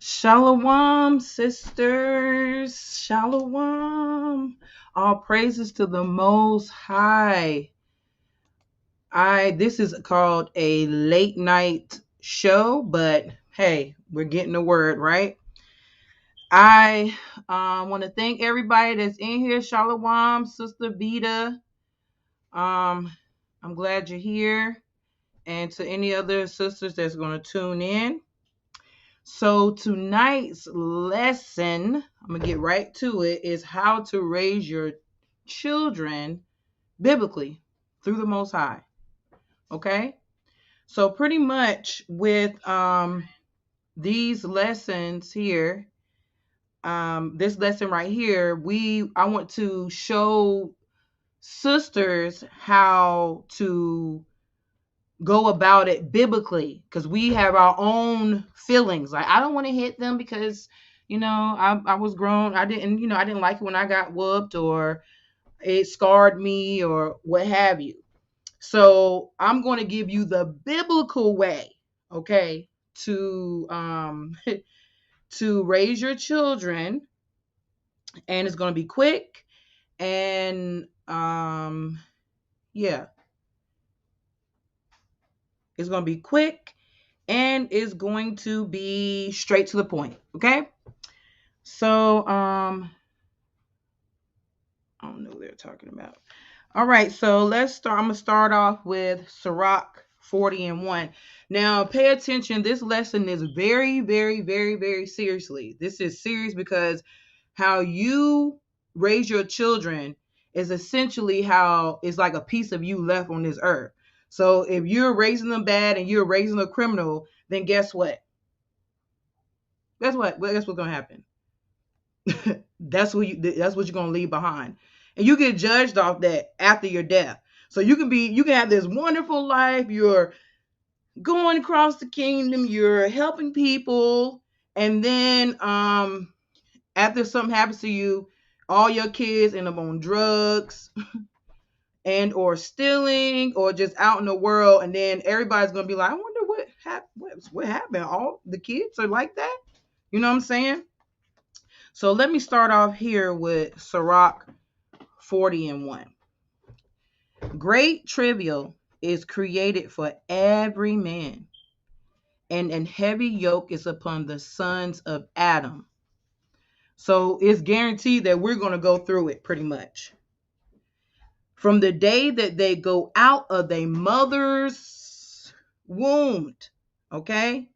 Shalom, sisters. Shalom. All praises to the Most High. This is called a late night show, but hey, we're getting the word right. I want to thank everybody that's in here. Shalom, Sister Vita. Um, I'm glad you're here, and to any other sisters that's going to tune in. So tonight's lesson, I'm going to get right to it, is how to raise your children biblically through the Most High. Okay? So pretty much with these lessons here, this lesson right here, I want to show sisters how to go about it biblically, because we have our own feelings. Like, I don't want to hit them because I was grown. I didn't like it when I got whooped, or it scarred me, or what have you. So I'm going to give you the biblical way, okay, to to raise your children, and it's going to be quick, and yeah, it's going to be quick, and it's going to be straight to the point. Okay. So, I don't know what they're talking about. All right. So let's start. I'm going to start off with Sorok 40:1. Now, pay attention. This lesson is very, very, very, very seriously. This is serious because how you raise your children is essentially how it's like a piece of you left on this earth. So if you're raising them bad and you're raising a criminal, then guess what? Guess what's going to happen? That's what you're gonna leave behind, and you get judged off that after your death. So you can have this wonderful life. You're going across the kingdom. You're helping people, and then after something happens to you, all your kids end up on drugs and or stealing or just out in the world, and then everybody's gonna be like, I wonder what happened. All the kids are like that. You know what I'm saying? So let me start off here with Sorak 40:1. Great trivial is created for every man, and an heavy yoke is upon the sons of Adam. So it's guaranteed that we're going to go through it pretty much. From the day that they go out of their mother's womb, okay,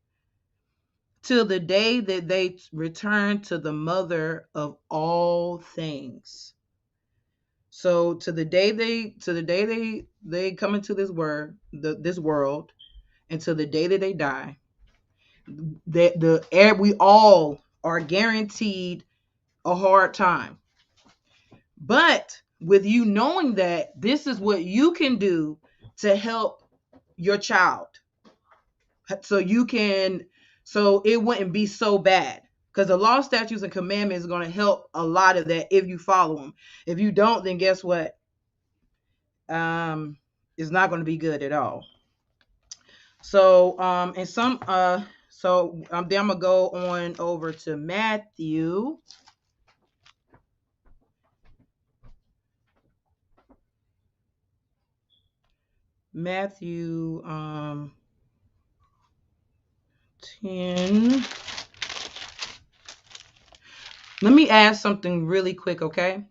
till the day that they return to the mother of all things. So to the day they come into this world, and to the day that they die, we all are guaranteed a hard time. But with you knowing that this is what you can do to help your child, so it wouldn't be so bad. Because the law, statutes, and commandments is going to help a lot of that if you follow them. If you don't, then guess what? It's not going to be good at all. So and some then I'm gonna go on over to Matthew. Matthew 10. Let me add something really quick, okay?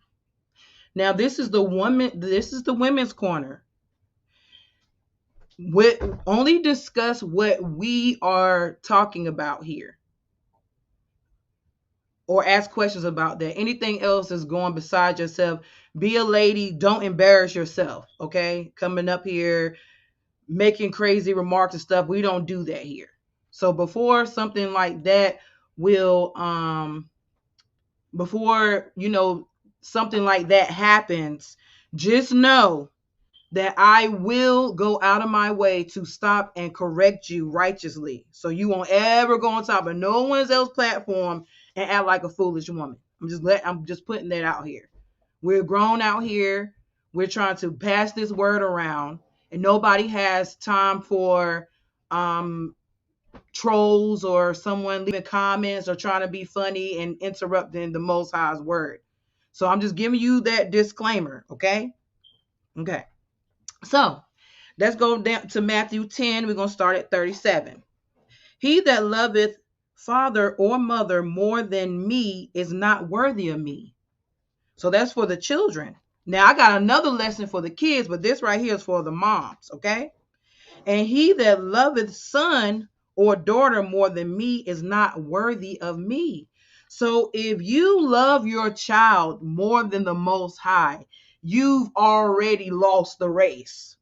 Now this is the women's corner. Only discuss what we are talking about here, or ask questions about that. Anything else is going beside yourself. Be a lady. Don't embarrass yourself, okay? Coming up here, making crazy remarks and stuff. We don't do that here. So before something like that before something like that happens, just know that I will go out of my way to stop and correct you righteously. So you won't ever go on top of no one's else platform and act like a foolish woman. I'm just putting that out here. We're grown out here. We're trying to pass this word around, and nobody has time for trolls or someone leaving comments or trying to be funny and interrupting the Most High's word. So I'm just giving you that disclaimer, okay? Okay. So let's go down to Matthew 10. We're going to start at 37. He that loveth father or mother more than me is not worthy of me. So that's for the children. Now I got another lesson for the kids, but this right here is for the moms, okay? And he that loveth son or daughter more than me is not worthy of me. So if you love your child more than the Most High, you've already lost the race,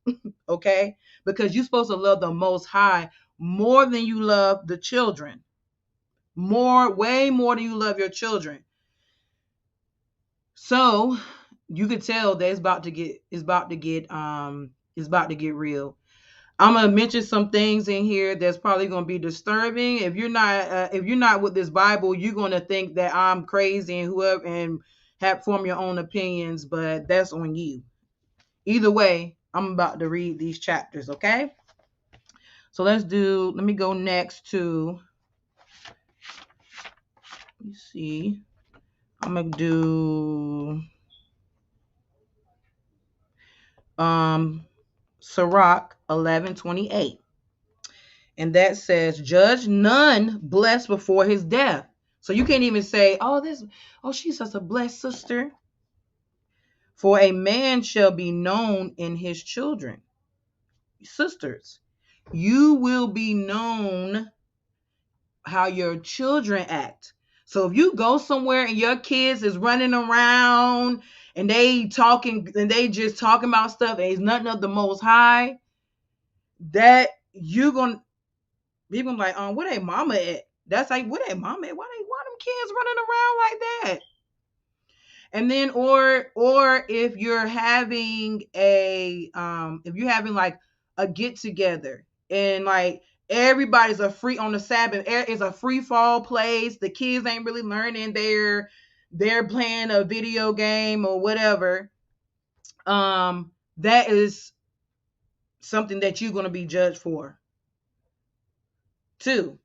okay? Because you're supposed to love the Most High more than you love the children. Way more than you love your children. So you could tell that it's about to get real. I'm gonna mention some things in here that's probably gonna be disturbing. If you're not with this Bible, you're gonna think that I'm crazy and whoever and have form your own opinions, but that's on you. Either way, I'm about to read these chapters, okay? So let me go next to, let me see. I'm gonna do Sorok 11:28. And that says, judge none blessed before his death. So you can't even say, she's such a blessed sister. For a man shall be known in his children. Sisters, you will be known how your children act. So if you go somewhere and your kids is running around and they just talking about stuff and it's nothing of the Most High, that you're gonna people like, where they mama at? That's like, where they mama at? Why them kids running around like that? And then, or if you're having like a get together and like everybody's a free on the Sabbath, it's a free fall place. The kids ain't really learning. They're playing a video game or whatever. That is something that you're going to be judged for too.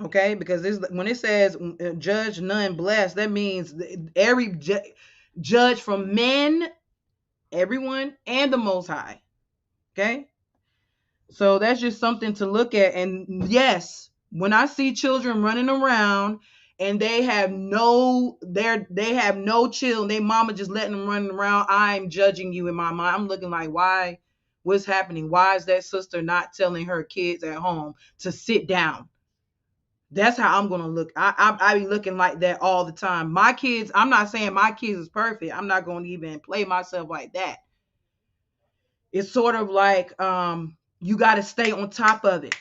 Okay, because when it says judge none blessed, that means every judge from men, everyone, and the Most High. Okay, so that's just something to look at. And yes, when I see children running around and they have no chill, and their mama just letting them run around, I'm judging you in my mind. I'm looking like, why? What's happening? Why is that sister not telling her kids at home to sit down? That's how I'm gonna look. I be looking like that all the time. My kids, I'm not saying my kids is perfect. I'm not gonna even play myself like that. It's sort of like you gotta stay on top of it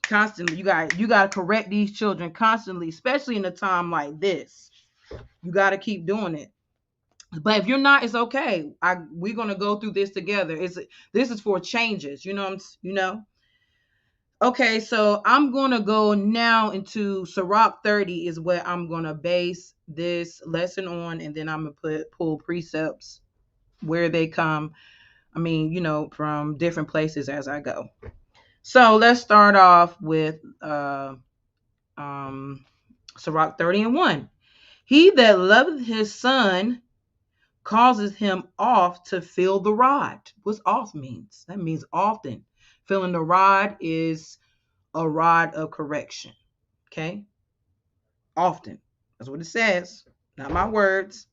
constantly. You gotta correct these children constantly, especially in a time like this. You gotta keep doing it. But if you're not, it's okay. We're gonna go through this together. This is for changes, you know. Okay, so I'm going to go now into Sorak 30 is what I'm going to base this lesson on, and then I'm going to pull precepts where they come, from different places as I go. So let's start off with Sorak 30 and 1. He that loveth his son causes him oft to feel the rod. What's oft means? That means often. Feeling the rod is a rod of correction. Okay? Often. That's what it says. Not my words.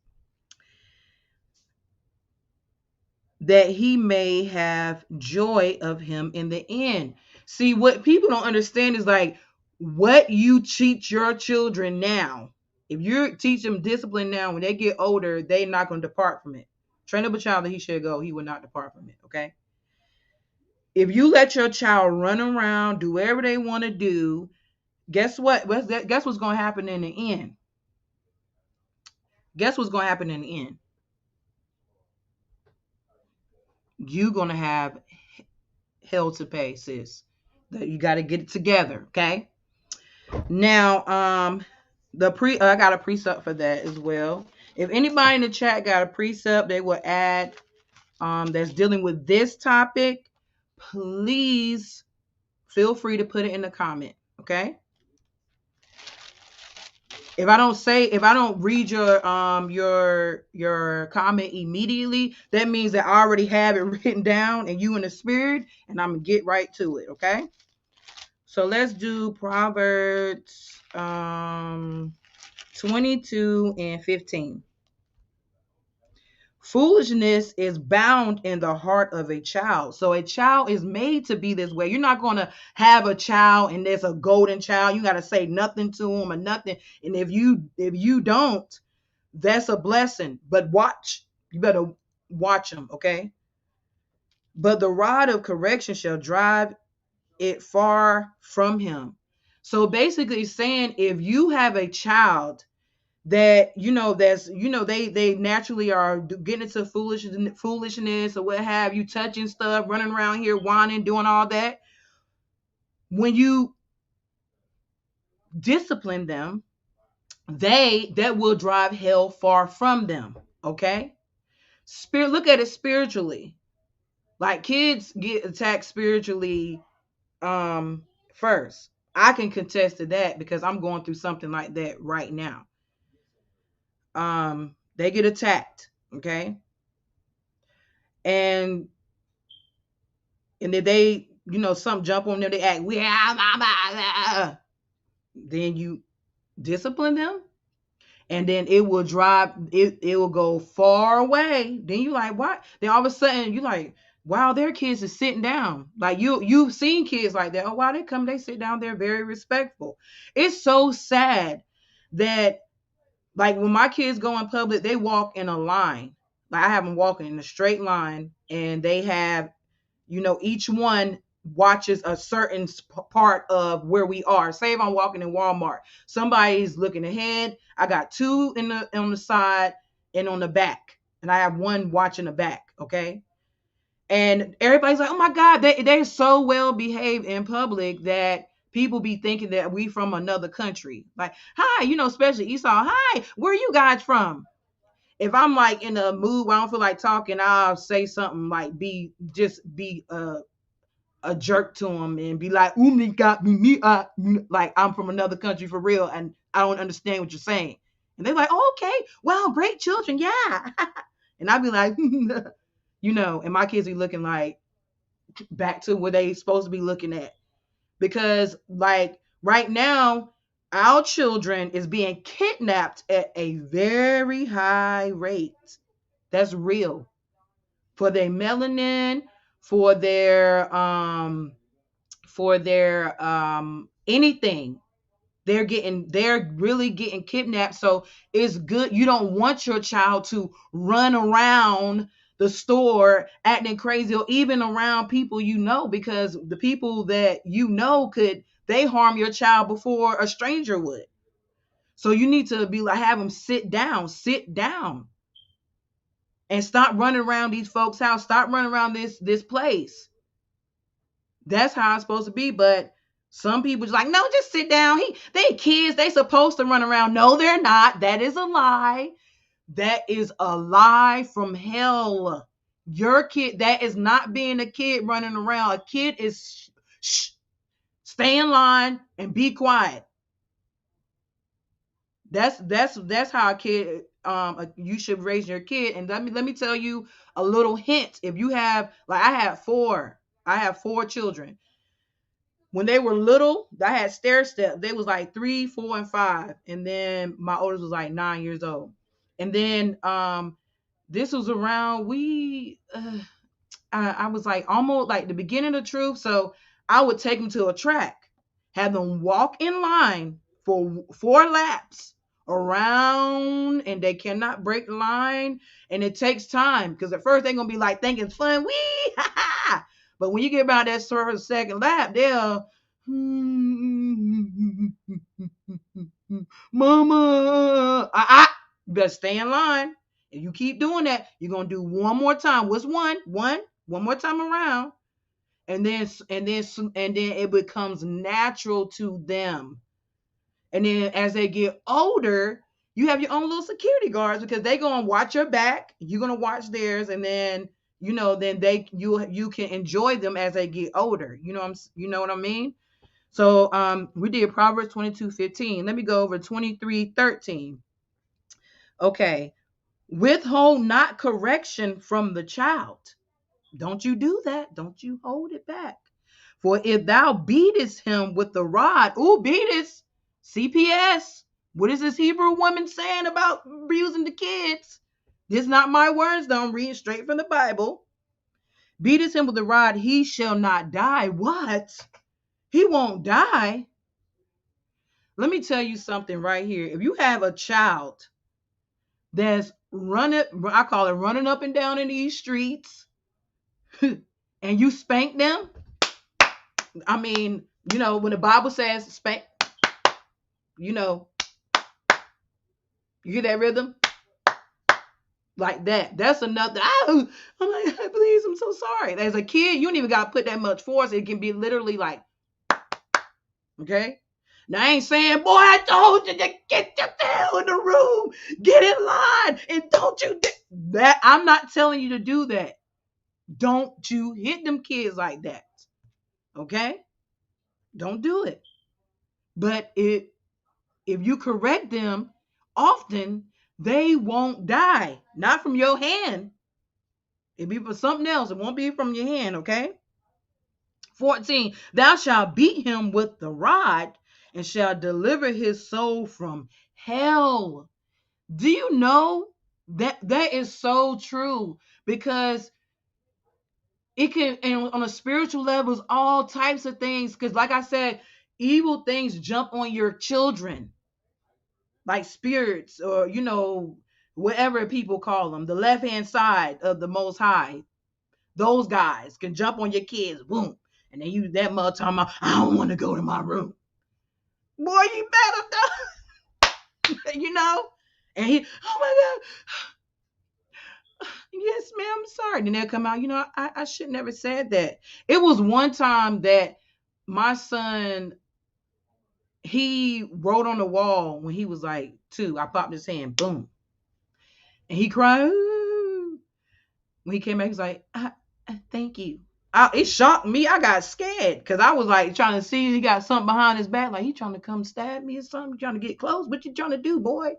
That he may have joy of him in the end. See, what people don't understand is like what you teach your children now. If you teach them discipline now, when they get older, they're not going to depart from it. Train up a child that he should go, he will not depart from it. Okay? If you let your child run around, do whatever they want to do, guess what? Guess what's going to happen in the end? Guess what's going to happen in the end? You're going to have hell to pay, sis. That you got to get it together, okay? Now, I got a precept for that as well. If anybody in the chat got a precept they will add that's dealing with this topic, please feel free to put it in the comment, Okay. If I don't read your comment immediately, that means that I already have it written down and you in the spirit, and I'm gonna get right to it. Okay. So let's do Proverbs 22 and 15. Foolishness is bound in the heart of a child. So a child is made to be this way. You're not going to have a child and there's a golden child. You got to say nothing to him or nothing. And if you don't, that's a blessing. But watch. You better watch them, okay? But the rod of correction shall drive it far from him. So basically saying if you have a child that they naturally are getting into foolishness or what have you, touching stuff, running around here whining, doing all that, when you discipline them, that will drive hell far from them. Okay. Look at it spiritually. Like kids get attacked spiritually first. I can contest to that because I'm going through something like that right now. They get attacked, okay? And if they, something jump on them, they act, then you discipline them, and then it will drive it will go far away. Then you like, what? Then all of a sudden you like, wow, their kids is sitting down. Like you've seen kids like that. Oh wow, they sit down, they're very respectful. It's so sad that, like, when my kids go in public, they walk in a line. Like I have them walking in a straight line, and they have, each one watches a certain part of where we are. Say if I'm walking in Walmart, somebody's looking ahead. I got two on the side and on the back, and I have one watching the back. Okay. And everybody's like, oh my God, they're so well behaved in public that people be thinking that we from another country. Like, hi, especially Esau, hi, where you guys from? If I'm like in a mood where I don't feel like talking, I'll say something like be a jerk to them and be like, "Umi got me, like I'm from another country for real, and I don't understand what you're saying." And they're like, "Oh, okay, well, great children, yeah." And I'd be like, and my kids be looking like back to where they supposed to be looking at, because like right now, our children is being kidnapped at a very high rate. That's real. For their melanin, for their anything. They're really getting kidnapped. So it's good. You don't want your child to run around the store acting crazy, or even around people, because the people that could they harm your child before a stranger would. So you need to be like, have them sit down and stop running around these folks' house. Stop running around this place. That's how it's supposed to be. But some people just like, no, just sit down. They kids, they supposed to run around. No, they're not. That is a lie. That is a lie from hell. Your kid, that is not being a kid running around. A kid is stay in line and be quiet. That's how a kid you should raise your kid. And let me tell you a little hint. If you have, like, I have four children. When they were little, I had stair step. They was like 3, 4, and 5, and then my oldest was like 9 years old. And then this was around I was like almost like the beginning of truth. So I would take them to a track, have them walk in line for 4 laps around, and they cannot break the line. And it takes time, because at first they're gonna be like thinking it's fun, wee, ha ha. But when you get about that sort of second lap, they'll mama, you better stay in line. If you keep doing that, you're gonna do one more time. What's one more time around, and then it becomes natural to them. And then as they get older, you have your own little security guards, because they're gonna watch your back, you're gonna watch theirs, and then then you can enjoy them as they get older. You know what I mean? So we did Proverbs 22:15. Let me go over 23:13. Okay. Withhold not correction from the child. Don't you do that. Don't you hold it back. For if thou beatest him with the rod, ooh, beatest, CPS. What is this Hebrew woman saying about abusing the kids? This is not my words, though. I'm reading straight from the Bible. Beatest him with the rod, he shall not die. What? He won't die. Let me tell you something right here. If you have a child that's running, I call it running up and down in these streets, and you spank them, I mean, when the Bible says spank, you know, you hear that rhythm? Like that. That's another. Oh, I'm like, please, I'm so sorry. As a kid, you don't even got to put that much force. It can be literally like, okay? Now, I ain't saying, boy, I told you to get your tail in the room, get in line, and don't you that. I'm not telling you to do that. Don't you hit them kids like that, okay? Don't do it. But if you correct them often, they won't die. Not from your hand. It'll be for something else. It won't be from your hand, okay? 14, thou shalt beat him with the rod and shalt deliver his soul from hell. Do you know that is so true? Because it can, and on a spiritual level, all types of things. Because like I said, evil things jump on your children, like spirits, or whatever people call them, the left hand side of the Most High. Those guys can jump on your kids, boom, and then you that mother talking about, I don't want to go to my room. Boy, you better know. And he, oh my God, yes, ma'am, I'm sorry. Then they'll come out, I should never said that. It was one time that my son, he wrote on the wall when he was like 2. I popped his hand, boom. And he cried. Ooh. When he came back, he's like, thank you. It shocked me. I got scared because I was like trying to see he got something behind his back, like he trying to come stab me or something, trying to get close. What you trying to do, boy?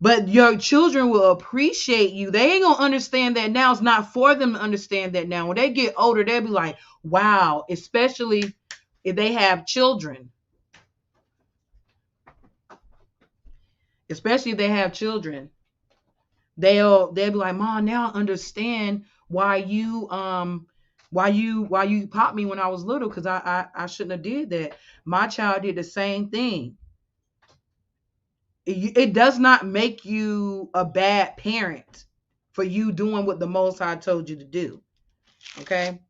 But your children will appreciate you. They ain't gonna understand that now. It's not for them to understand that now. When they get older, they'll be like, wow, especially if they have children. Especially if they have children. They'll be like, Mom, now I understand why you popped me when I was little, because I shouldn't have did that. My child did the same thing. It does not make you a bad parent for you doing what the Most High told you to do. Okay,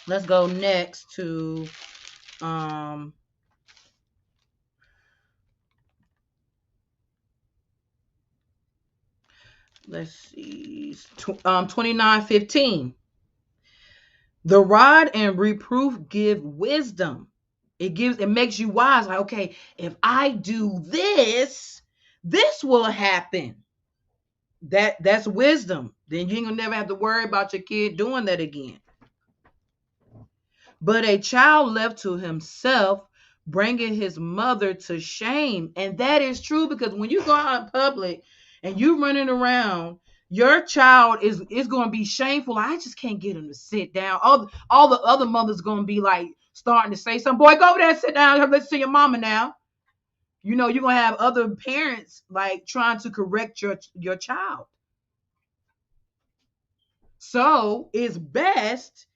let's go next to let's see, 29:15. The rod and reproof give wisdom. It makes you wise. Like, okay, if I do this, this will happen. That's wisdom. Then you ain't gonna never have to worry about your kid doing that again. But a child left to himself, bringing his mother to shame. And that is true, because when you go out in public and you running around, your child is going to be shameful. I just can't get him to sit down. All the other mothers going to be like starting to say something. Boy, go over there and sit down. Let's see your mama now. You're going to have other parents like trying to correct your child. So it's best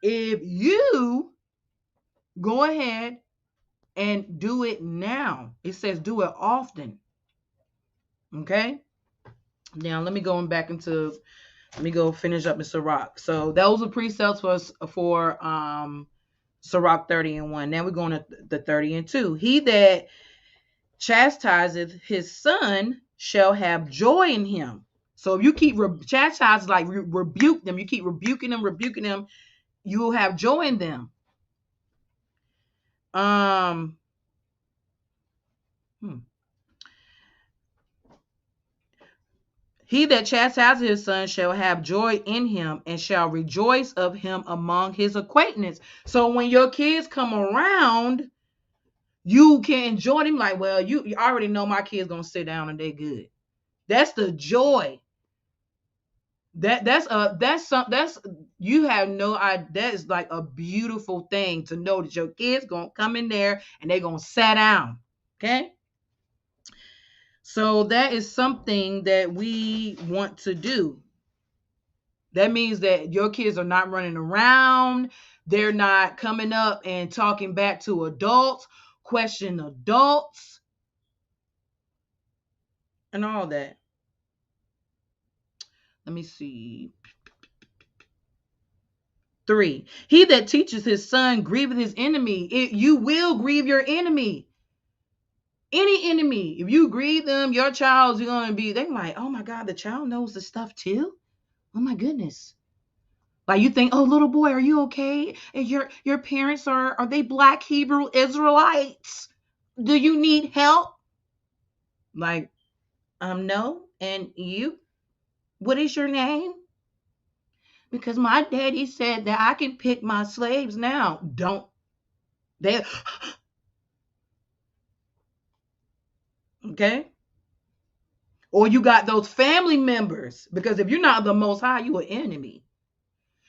if you go ahead and do it now. It says do it often. Okay. Now let me go finish up in Sorok. So those are precepts for Sorok 30:1. Now we're going to the 30:2. He that chastiseth his son shall have joy in him. So if you keep chastising, like rebuke them, you keep rebuking them, you will have joy in them. He that chastises his son shall have joy in him and shall rejoice of him among his acquaintance. So when your kids come around, you can enjoy them like, well, you already know my kids gonna sit down and they good. That's the joy. That's you have no idea. That is like a beautiful thing to know that your kids gonna come in there and they gonna sit down. Okay. So that is something that we want to do. That means that your kids are not running around. They're not coming up and talking back to adults, questioning adults, and all that. Let me see. 3. He that teaches his son grieveth his enemy. You will grieve your enemy. Any enemy. If you grieve them, your child's going to be, they're like, oh my God, the child knows the stuff too? Oh my goodness. Like you think, oh, little boy, are you okay? And your parents are they black Hebrew Israelites? Do you need help? Like, no. And you? What is your name? Because my daddy said that I can pick my slaves now. Don't they? Okay. Or you got those family members. Because if you're not the most high, you an enemy.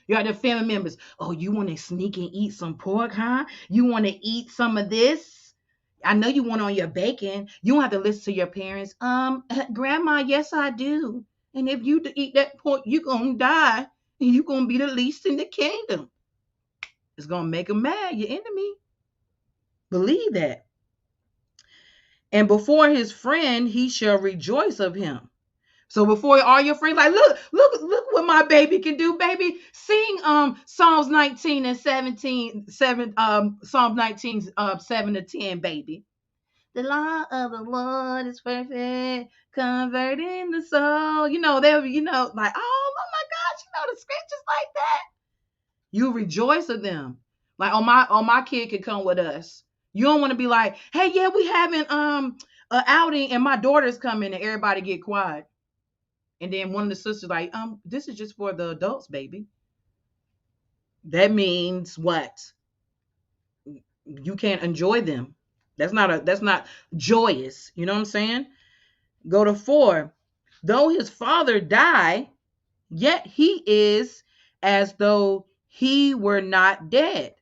You got the family members. Oh, you want to sneak and eat some pork, huh? You want to eat some of this? I know you want on your bacon. You don't have to listen to your parents. Grandma, yes, I do. And if you eat that pork, you're gonna die. And you're gonna be the least in the kingdom. It's gonna make them mad, your enemy. Believe that. And before his friend, he shall rejoice of him. So before all your friends, like, look what my baby can do, baby. Sing Psalms 19 and 17, 7, Psalms 19, 7 to 10, baby. The law of the Lord is perfect, converting the soul. They'll be, like, oh my gosh, the scriptures like that. You rejoice of them. Like, my kid could come with us. You don't want to be like, hey, yeah, we having an outing and my daughter's coming and everybody get quiet. And then one of the sisters like, this is just for the adults, baby. That means what? You can't enjoy them. That's not joyous. You know what I'm saying? Go to 4. Though his father die, yet he is as though he were not dead.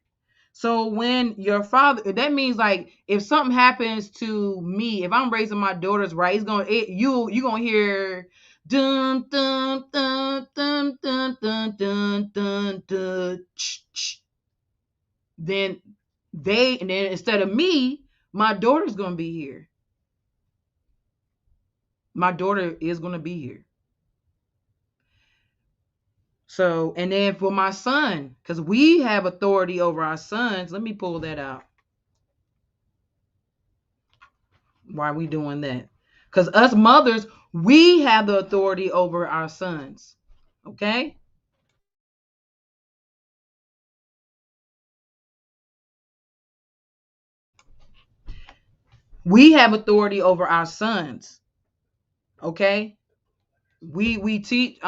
So when your father, that means like if something happens to me, if I'm raising my daughters right, you gonna hear dun dun dun dun dun dun dun dun dun. Then and then instead of me, my daughter's gonna be here. My daughter is gonna be here. So, and then for my son, because we have authority over our sons, let me pull that out. Why are we doing that? Because us mothers, we have the authority over our sons. Okay? We have authority over our sons. Okay? We teach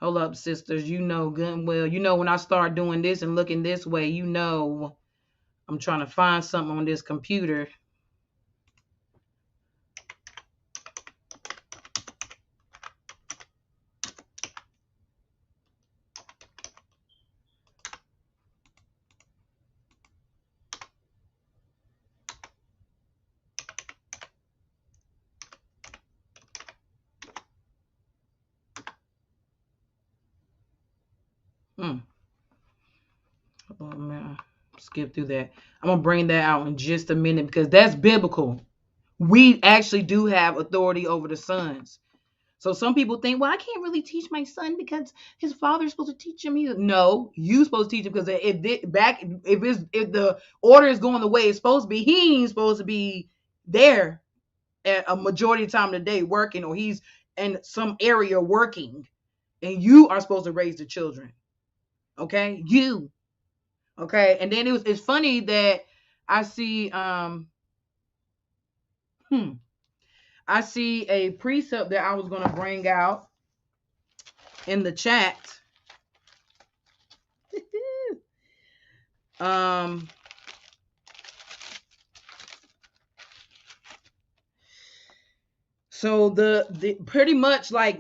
hold up, sisters. You know good and well. When I start doing this and looking this way, I'm trying to find something on this computer. Hmm. Oh man, skip through that. I'm gonna bring that out in just a minute because that's biblical. We actually do have authority over the sons. So some people think, well, I can't really teach my son because his father's supposed to teach him. No, you supposed to teach him because if the order is going the way it's supposed to be, he ain't supposed to be there at a majority of the time of the day working, or he's in some area working, and you are supposed to raise the children. Okay, you. Okay, and then it's funny that I see I see a precept that I was going to bring out in the chat. um So the pretty much like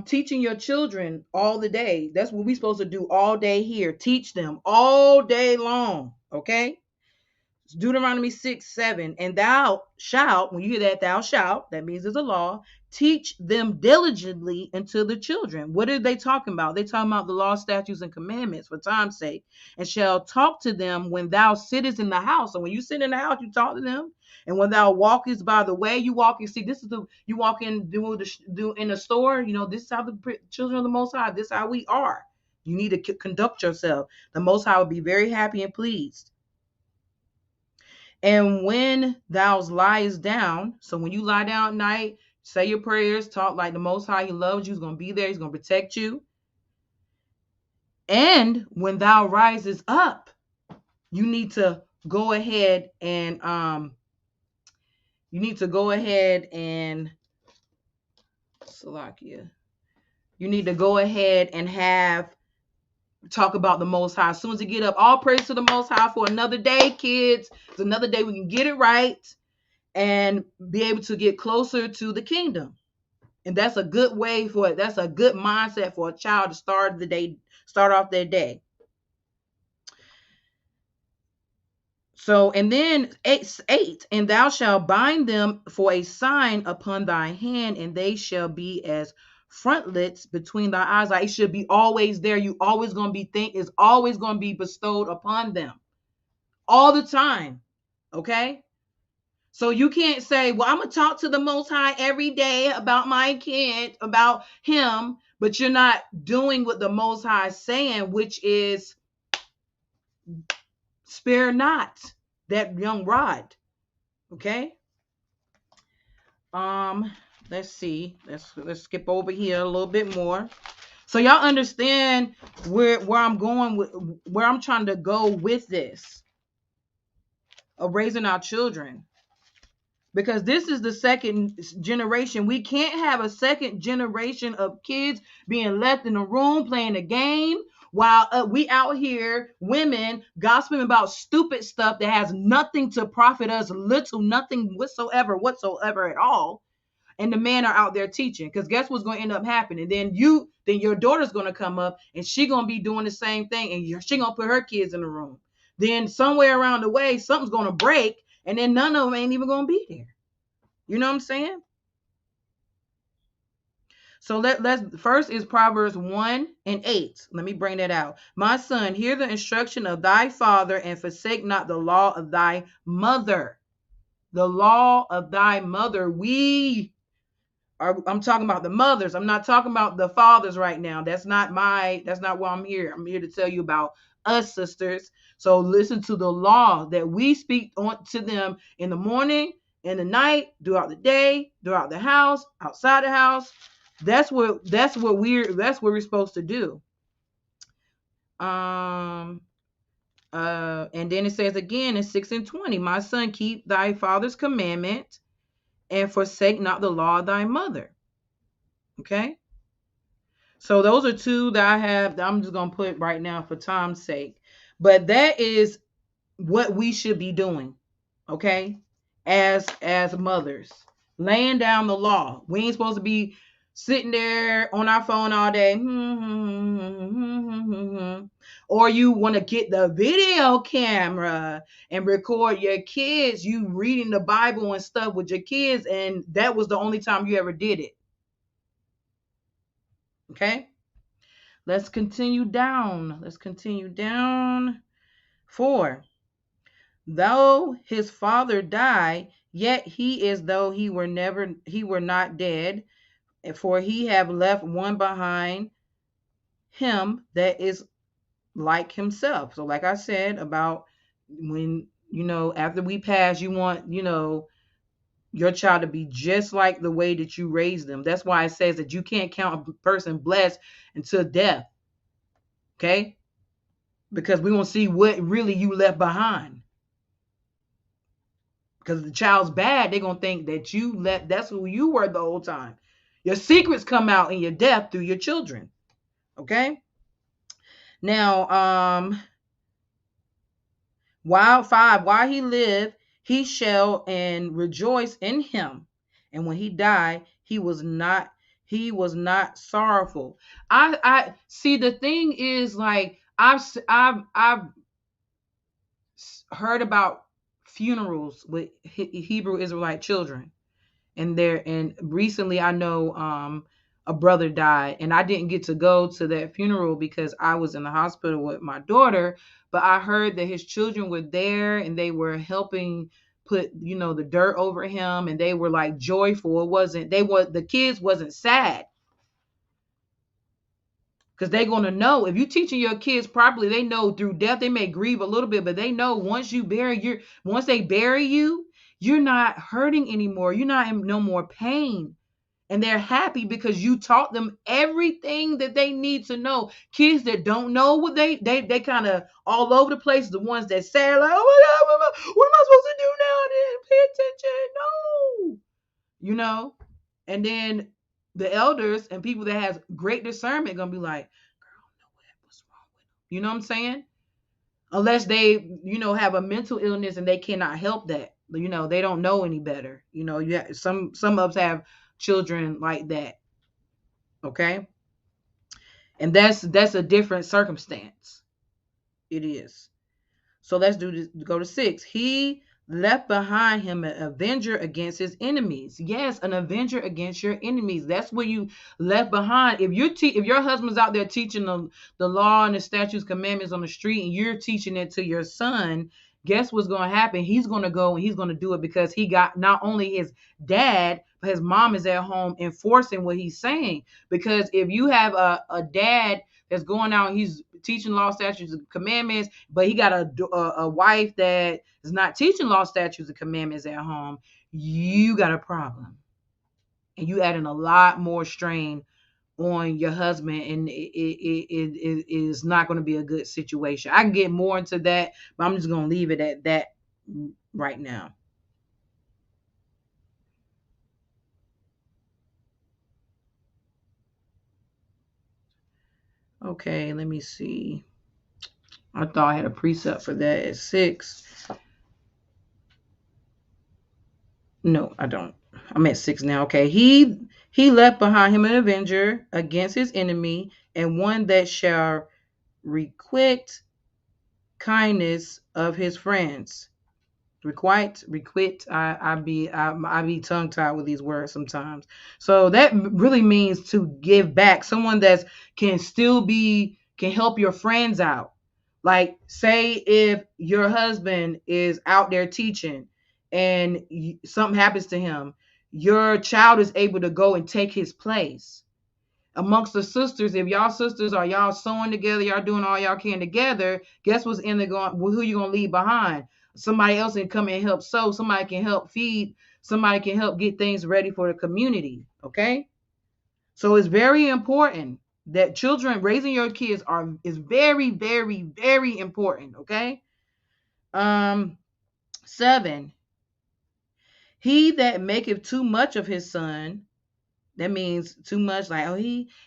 teaching your children all the day. That's what we're supposed to do all day here. Teach them all day long. Okay. Deuteronomy 6:7. And thou shalt, when you hear that, thou shalt, that means there's a law, teach them diligently unto the children. What are they talking about? They talking about the law, statutes, and commandments for time's sake. And shall talk to them when thou sittest in the house. So when you sit in the house, you talk to them. And when thou walkest by the way, you walk and see, this is the, you walk in, do in the store, this is how the children of the Most High, this is how we are. You need to conduct yourself. The Most High will be very happy and pleased. And when thou liest down, so when you lie down at night, say your prayers, talk like the Most High, He loves you, He's going to be there, He's going to protect you. And when thou rises up, you need to go ahead and Salakia. You need to go ahead and talk about the Most High. As soon as you get up, all praise to the Most High for another day, kids. It's another day we can get it right and be able to get closer to the kingdom. And that's a good way that's a good mindset for a child to start off their day. So, and then 8, and thou shalt bind them for a sign upon thy hand, and they shall be as frontlets between thy eyes. Like it should be always there. You always going to be is always going to be bestowed upon them all the time. Okay. So you can't say, well, I'm going to talk to the Most High every day about my kid, about him, but you're not doing what the Most High is saying, which is spare not that young rod. Okay. Let's see. Let's skip over here a little bit more. So y'all understand where I'm going with, where I'm trying to go with this of raising our children. Because this is the second generation. We can't have a second generation of kids being left in a room playing a game while we out here, women, gossiping about stupid stuff that has nothing to profit us, nothing whatsoever at all. And the men are out there teaching. Because guess what's going to end up happening? Then your daughter's going to come up and she's going to be doing the same thing. And she's going to put her kids in the room. Then somewhere around the way, something's going to break. And then none of them ain't even going to be there. You know what I'm saying? So let's first is Proverbs 1:8. Let me bring that out. My son, hear the instruction of thy father and forsake not the law of thy mother. The law of thy mother. I'm talking about the mothers. I'm not talking about the fathers right now. That's not why I'm here. I'm here to tell you about us, sisters. So listen to the law that we speak on to them in the morning, in the night, throughout the day, throughout the house, outside the house. That's what we're supposed to do. And then it says again in 6:20, my son, keep thy father's commandment and forsake not the law of thy mother. Okay. So those are two that I have that I'm just going to put right now for time's sake. But that is what we should be doing. Okay. As mothers, laying down the law. We ain't supposed to be sitting there on our phone all day. Or you want to get the video camera and record your kids, you reading the Bible and stuff with your kids. And that was the only time you ever did it. Okay. Let's continue down. 4. Though his father die, yet he is though he were not dead, for he have left one behind him that is like himself. So like I said about when, after we pass, you want, your child to be just like the way that you raised them. That's why it says that you can't count a person blessed until death. Okay? Because we want to see what really you left behind. Because the child's bad, they're gonna think that that's who you were the whole time. Your secrets come out in your death through your children. Okay. Now, while he lived, he shall and rejoice in him. And when he died, he was not sorrowful. I see, the thing is, like, I've heard about funerals with Hebrew Israelite children, and recently I know a brother died, and I didn't get to go to that funeral because I was in the hospital with my daughter, but I heard that his children were there and they were helping put the dirt over him, and they were like joyful. The kids wasn't sad, because they're going to know, if you're teaching your kids properly, they know through death they may grieve a little bit, but they know once they bury you, you're not hurting anymore, you're not in no more pain. And they're happy because you taught them everything that they need to know. Kids that don't know what they kind of all over the place. The ones that say, like, oh my God, what am I supposed to do now? I didn't pay attention. No. And then the elders and people that has great discernment gonna be like, girl, no, what's wrong with them? You know what I'm saying? Unless they, have a mental illness and they cannot help that. They don't know any better. Some of us have children like that. Okay. And that's a different circumstance. It is. So let's do this. Go to 6. He left behind him an avenger against his enemies. Yes, an avenger against your enemies. That's what you left behind. If your husband's out there teaching the law and the statutes, commandments on the street, and you're teaching it to your son, guess what's going to happen? He's going to go and he's going to do it because he got not only his dad, but his mom is at home enforcing what he's saying. Because if you have a dad that's going out and he's teaching law, statutes, and commandments, but he got a wife that is not teaching law, statutes, and commandments at home, you got a problem. And you adding a lot more strain on your husband, and it is not going to be a good situation. I can get more into that, but I'm just going to leave it at that right now. Okay, let me see. I thought I had a precept for that at 6. No, I don't. I'm at 6 now. Okay. He left behind him an avenger against his enemy, and one that shall requite kindness of his friends. Requite. I be tongue tied with these words sometimes. So that really means to give back. Someone that can help your friends out. Like, say if your husband is out there teaching and something happens to him, your child is able to go and take his place. Amongst the sisters, if y'all sisters are y'all sewing together, y'all doing all y'all can together, guess what's in the going? Who you gonna leave behind? Somebody else can come and help sew. Somebody can help feed. Somebody can help get things ready for the community. Okay, so it's very important that children, raising your kids is very, very, very important. Okay. 7. He that maketh too much of his son. That means too much, like, oh,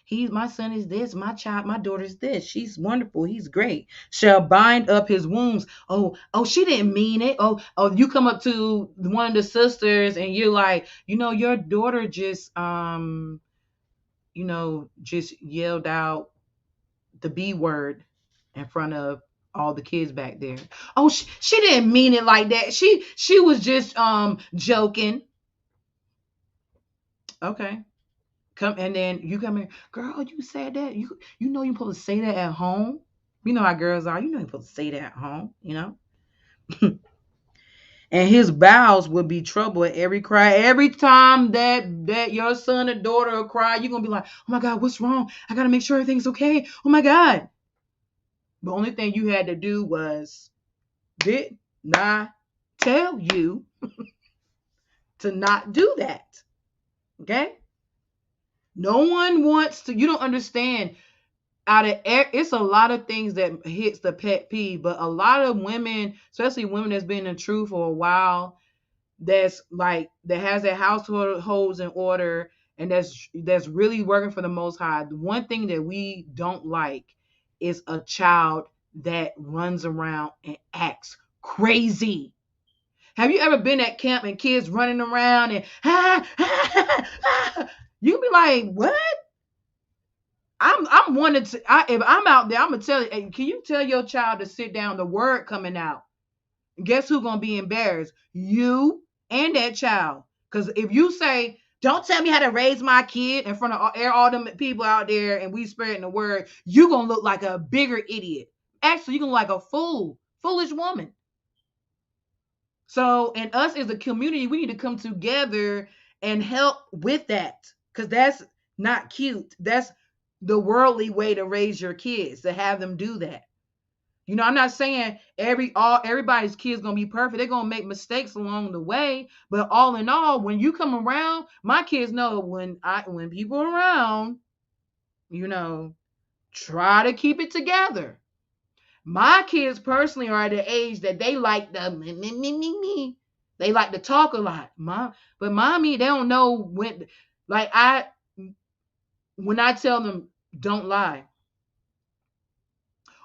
he's my son is this, my daughter's this. She's wonderful, he's great. Shall bind up his wounds. Oh, she didn't mean it. Oh, you come up to one of the sisters and you're like, your daughter just just yelled out the B word in front of all the kids back there. Oh, she didn't mean it like that. She was just joking. Okay. Come, and then you come here, girl, you said that. You're supposed to say that at home. You know how girls are. You're supposed to say that at home, And his bowels will be trouble at every cry. Every time that your son or daughter will cry, you're gonna be like, oh my God, what's wrong? I gotta make sure everything's okay. Oh my God. The only thing you had to do was, did not tell you to not do that. Okay? No one wants to, you don't understand. It's a lot of things that hits the pet peeve, but a lot of women, especially women that's been in the truth for a while, that's like that has their households in order, and that's really working for the Most High. The one thing that we don't like is a child that runs around and acts crazy. Have you ever been at camp and kids running around and you be like, what? I'm wanting to. If I'm out there, I'm gonna tell you. Hey, can you tell your child to sit down? The word coming out. Guess who's gonna be embarrassed? You and that child. Because if you say, "Don't tell me how to raise my kid" in front of all them people out there, and we spreading the word, you gonna look like a bigger idiot. Actually, you gonna look like a foolish woman. So, and us as a community, we need to come together and help with that, because that's not cute. That's the worldly way to raise your kids, to have them do that. You know, I'm not saying everybody's kids gonna be perfect. They're gonna make mistakes along the way. But all in all, when you come around, my kids know when people are around, you know, try to keep it together. My kids personally are at the age that they like the me. They like to talk a lot. But mommy, they don't know when. Like when I tell them don't lie,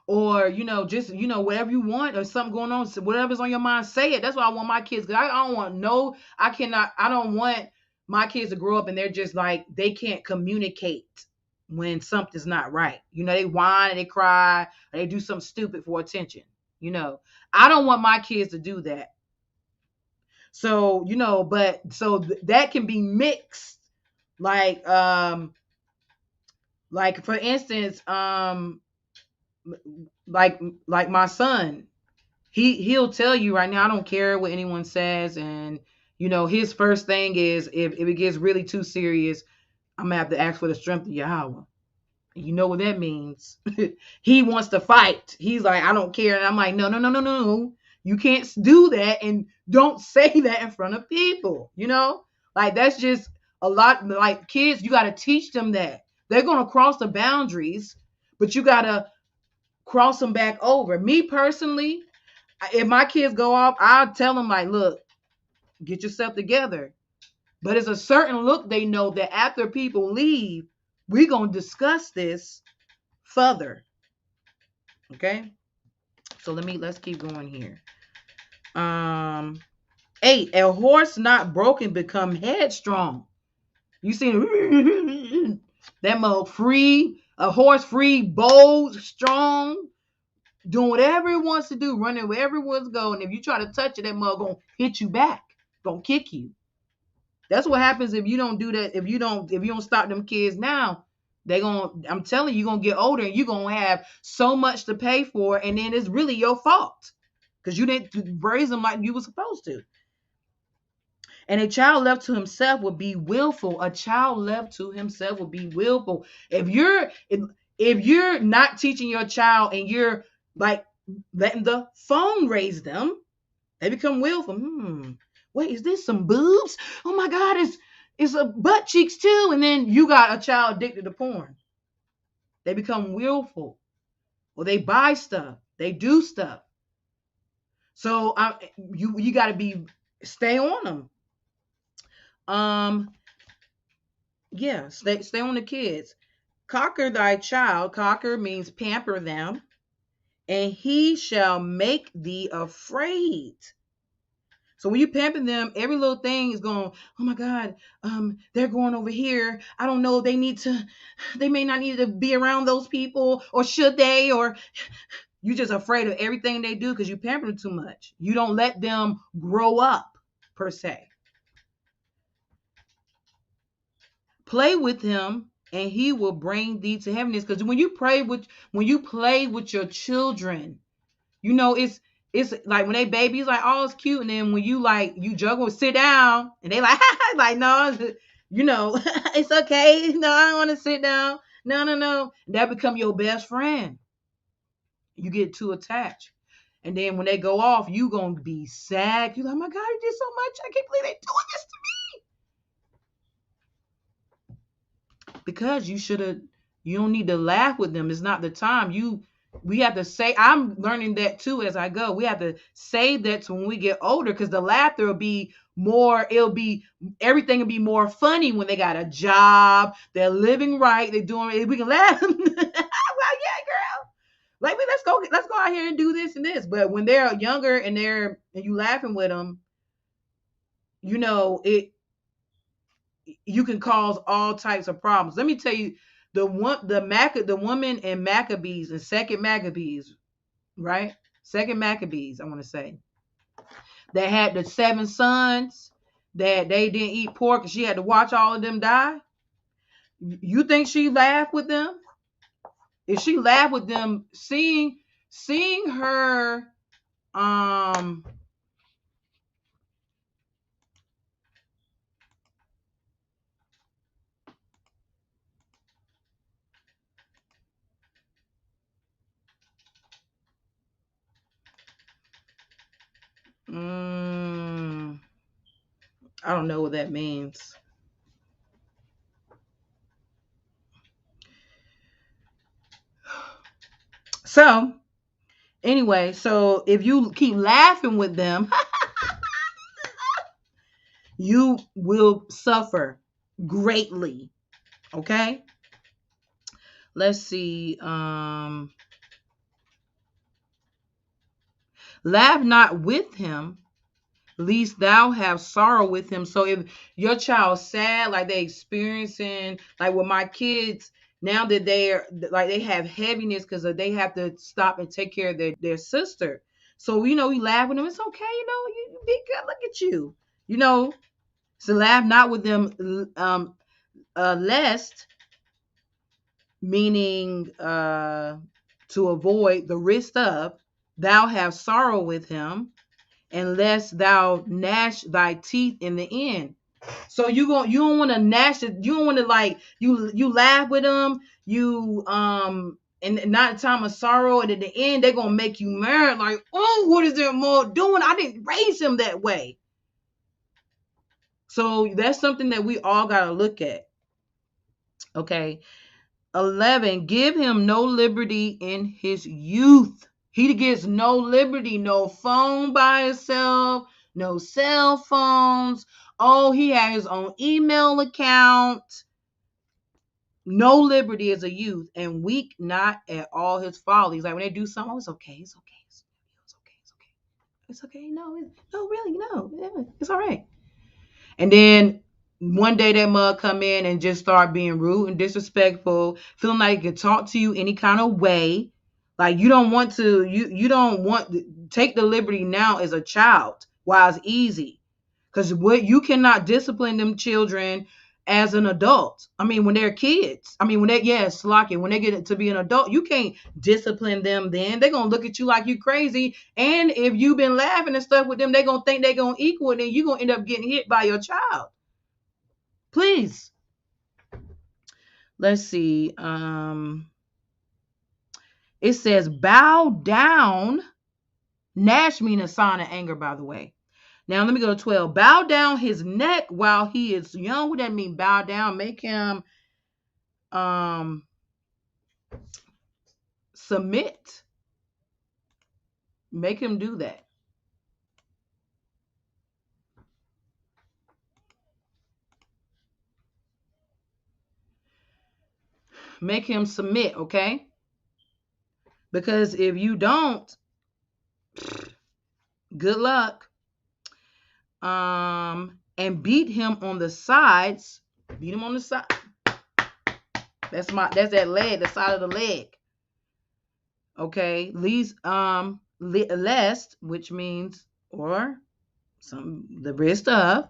or just whatever you want, or something going on, so whatever's on your mind, say it. That's what I want my kids. Because I don't want I don't want my kids to grow up and they're just like they can't communicate when something's not right. They whine and they cry, or they do something stupid for attention. I don't want my kids to do that. So but so that can be mixed, like for instance, like my son, he'll tell you right now, I don't care what anyone says. And his first thing is, if it gets really too serious, I'm gonna have to ask for the strength of Yahweh. You know what that means? He wants to fight. He's like, I don't care. And I'm like, no, no, no, no, no. You can't do that, and don't say that in front of people. Like, that's just a lot. Like, kids, you got to teach them that they're gonna cross the boundaries, but you gotta cross them back over. Me personally, if my kids go off, I'll tell them, like, look, get yourself together. But it's a certain look they know that after people leave, we're going to discuss this further. Okay? So let's keep going here. 8, a horse not broken become headstrong. You see that mug free, a horse free, bold, strong, doing whatever it wants to do, running wherever it wants to go. And if you try to touch it, that mug gonna hit you back, gonna kick you. That's what happens if you don't do that. If you don't stop them kids now, I'm telling you, you're gonna get older and you're gonna have so much to pay for, and then it's really your fault because you didn't raise them like you were supposed to. And a child left to himself will be willful. A child left to himself will be willful. If you're not teaching your child and you're like letting the phone raise them, they become willful. Wait, is this some boobs? Oh my God, it's a butt cheeks too. And then you got a child addicted to porn. They become willful. Or they buy stuff. They do stuff. So you got to stay on them. Stay on the kids. Cocker thy child. Cocker means pamper them, and he shall make thee afraid. So when you pampering them, every little thing is going, oh my God, they're going over here. I don't know. They may not need to be around those people, or should they? Or you're just afraid of everything they do because you pamper them too much. You don't let them grow up, per se. Play with him, and he will bring thee to heaviness. Because when you play with your children, it's like when they babies, like, oh, it's cute. And then when you juggle, sit down, and they like, like, no, it's okay. No, I don't want to sit down. No. That become your best friend. You get too attached. And then when they go off, you going to be sad. You're like, oh my God, he did so much. I can't believe they doing this to me. Because you don't need to laugh with them. It's not the time. we have to say, I'm learning that too as I go. We have to save that to when we get older, because the laughter will be more, everything will be more funny when they got a job, they're living right, they're doing it. We can laugh. Well, yeah, girl. Like, let's go out here and do this and this. But when they're younger and you laughing with them, you can cause all types of problems. Let me tell you, the woman in Maccabees and Second Maccabees, right? Second Maccabees, I want to say, that had the 7 sons that they didn't eat pork and she had to watch all of them die. You think she laughed with them? If she laughed with them, seeing her, I don't know what that means. So anyway, so if you keep laughing with them, you will suffer greatly. Okay? Let's see. Laugh not with him, least thou have sorrow with him. So if your child's sad, like they experiencing, like with my kids, now that they're like they have heaviness because they have to stop and take care of their sister. So we laugh with them. It's okay, you be good. Look at you, So laugh not with them, lest, meaning to avoid the risk of, thou have sorrow with him, unless thou gnash thy teeth in the end. So you don't want to gnash it. You don't want to, like, you laugh with them. And not a time of sorrow, and at the end they're gonna make you mad. Like, oh, what is their more doing? I didn't raise him that way. So that's something that we all gotta look at. Okay. 11. Give him no liberty in his youth. He gets no liberty, no phone by himself, no cell phones. Oh, he had his own email account. No liberty as a youth, and weak not at all his follies. Like when they do something, oh, it's okay, it's okay, it's okay, it's okay, it's okay. No, really, no, it's all right. And then one day that mug come in and just start being rude and disrespectful, feeling like he can talk to you any kind of way. Like you don't want to, you don't want to take the liberty now as a child while it's easy. Because you cannot discipline them children as an adult. I mean, when they're kids. I mean, when they get to be an adult, you can't discipline them then. They're going to look at you like you crazy. And if you've been laughing and stuff with them, they're going to think they're going to equal it, and you're going to end up getting hit by your child. Please. Let's see. It says, bow down. Gnash means a sign of anger, by the way. Now, let me go to 12. Bow down his neck while he is young. What does that mean, bow down? Make him submit. Make him do that. Make him submit, okay? Because if you don't, good luck. And beat him on the sides. Beat him on the side. That's that leg, the side of the leg. Okay, lest, which means or the rest of.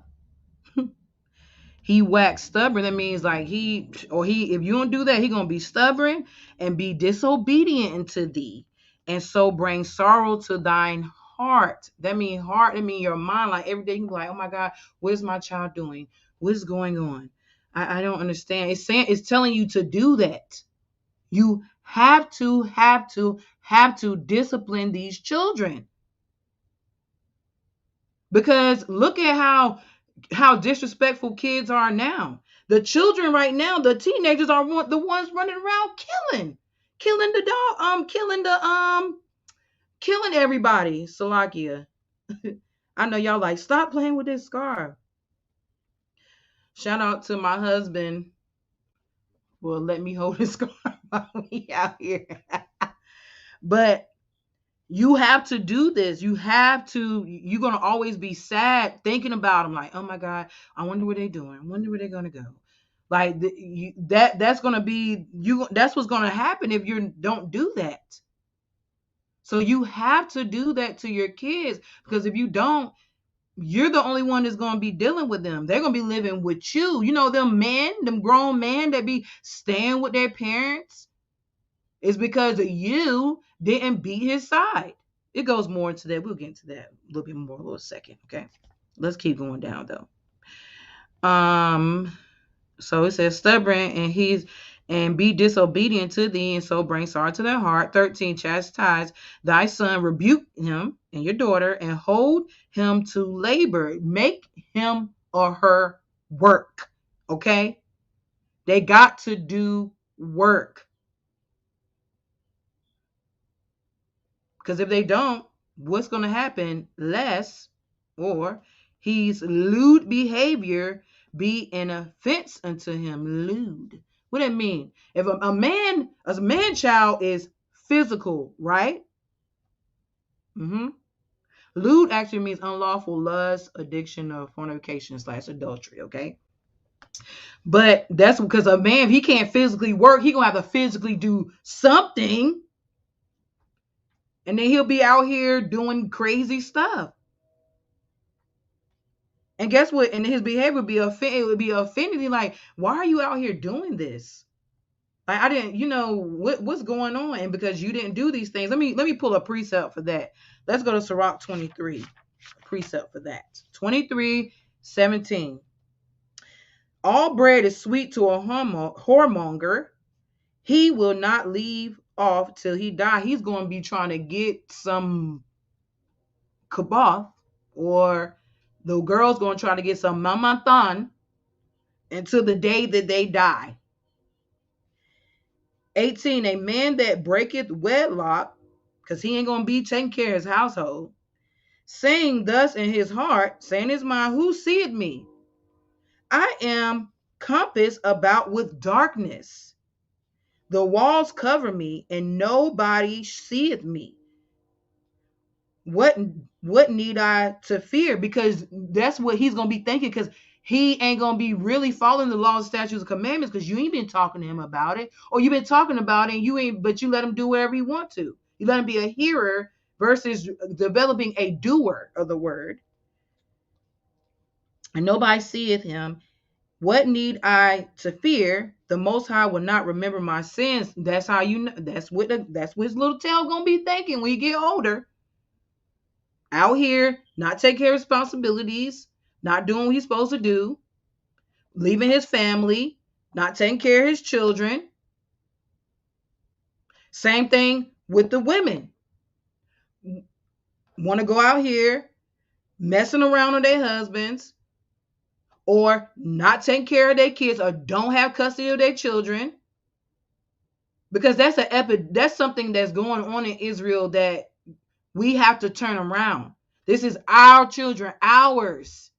He waxed stubborn. That means like if you don't do that, he gonna be stubborn and be disobedient unto thee, and so bring sorrow to thine heart. That mean heart. That mean your mind. Like every day you be like, oh my God, what is my child doing? What is going on? I don't understand. It's telling you to do that. You have to discipline these children. Because look at how disrespectful kids are now. The children right now, the teenagers are the ones running around killing. killing the dog, killing everybody. Salakia. I know y'all like, stop playing with this scarf. Shout out to my husband for letting me hold his scarf while we out here. But you have to do this. You're going to always be sad thinking about them. Like, oh my God, I wonder what they're doing. I wonder where they're going to go. Like that's going to be, that's what's going to happen if you don't do that. So you have to do that to your kids, because if you don't, you're the only one that's going to be dealing with them. They're going to be living with you. You know, them grown men that be staying with their parents, is because you didn't beat his side. It goes more into that. We'll get into that a little bit more in a little second. Okay. Let's keep going down though. So it says stubborn and be disobedient to thee, and so bring sorrow to their heart. 13, chastise thy son, rebuke him and your daughter, and hold him to labor. Make him or her work. Okay? They got to do work. Because if they don't, what's going to happen? Less, or his lewd behavior be an offense unto him. Lewd. What does that mean? If a man child is physical, right? Lewd actually means unlawful lust, addiction, or fornication / adultery, okay? But that's because a man, if he can't physically work, he gonna have to physically do something. And then he'll be out here doing crazy stuff. And guess what? And his behavior would be offended. Like, why are you out here doing this? Like, I didn't, what's going on? And because you didn't do these things. Let me pull a precept for that. Let's go to Sorok 23. Precept for that. 23:17. All bread is sweet to a whoremonger. He will not leave off till he die. He's going to be trying to get some kabath, or the girl's going to try to get some mamathan until the day that they die. 18, a man that breaketh wedlock, because he ain't going to be taking care of his household, saying thus in his heart, saying in his mind, who seeth me? I am compassed about with darkness. The walls cover me, and nobody seeth me. What need I to fear? Because that's what he's going to be thinking, because he ain't going to be really following the laws, statutes, and commandments, because you ain't been talking to him about it, or you've been talking about it, and but you let him do whatever he want to. You let him be a hearer versus developing a doer of the word. And nobody seeth him. What need I to fear? The Most High will not remember my sins. That's how you know. That's what his little tail gonna be thinking when he get older. Out here, not taking care of responsibilities, not doing what he's supposed to do, leaving his family, not taking care of his children. Same thing with the women. Want to go out here messing around with their husbands, or not taking care of their kids, or don't have custody of their children. Because that's something that's going on in Israel that we have to turn around. This is our children, ours.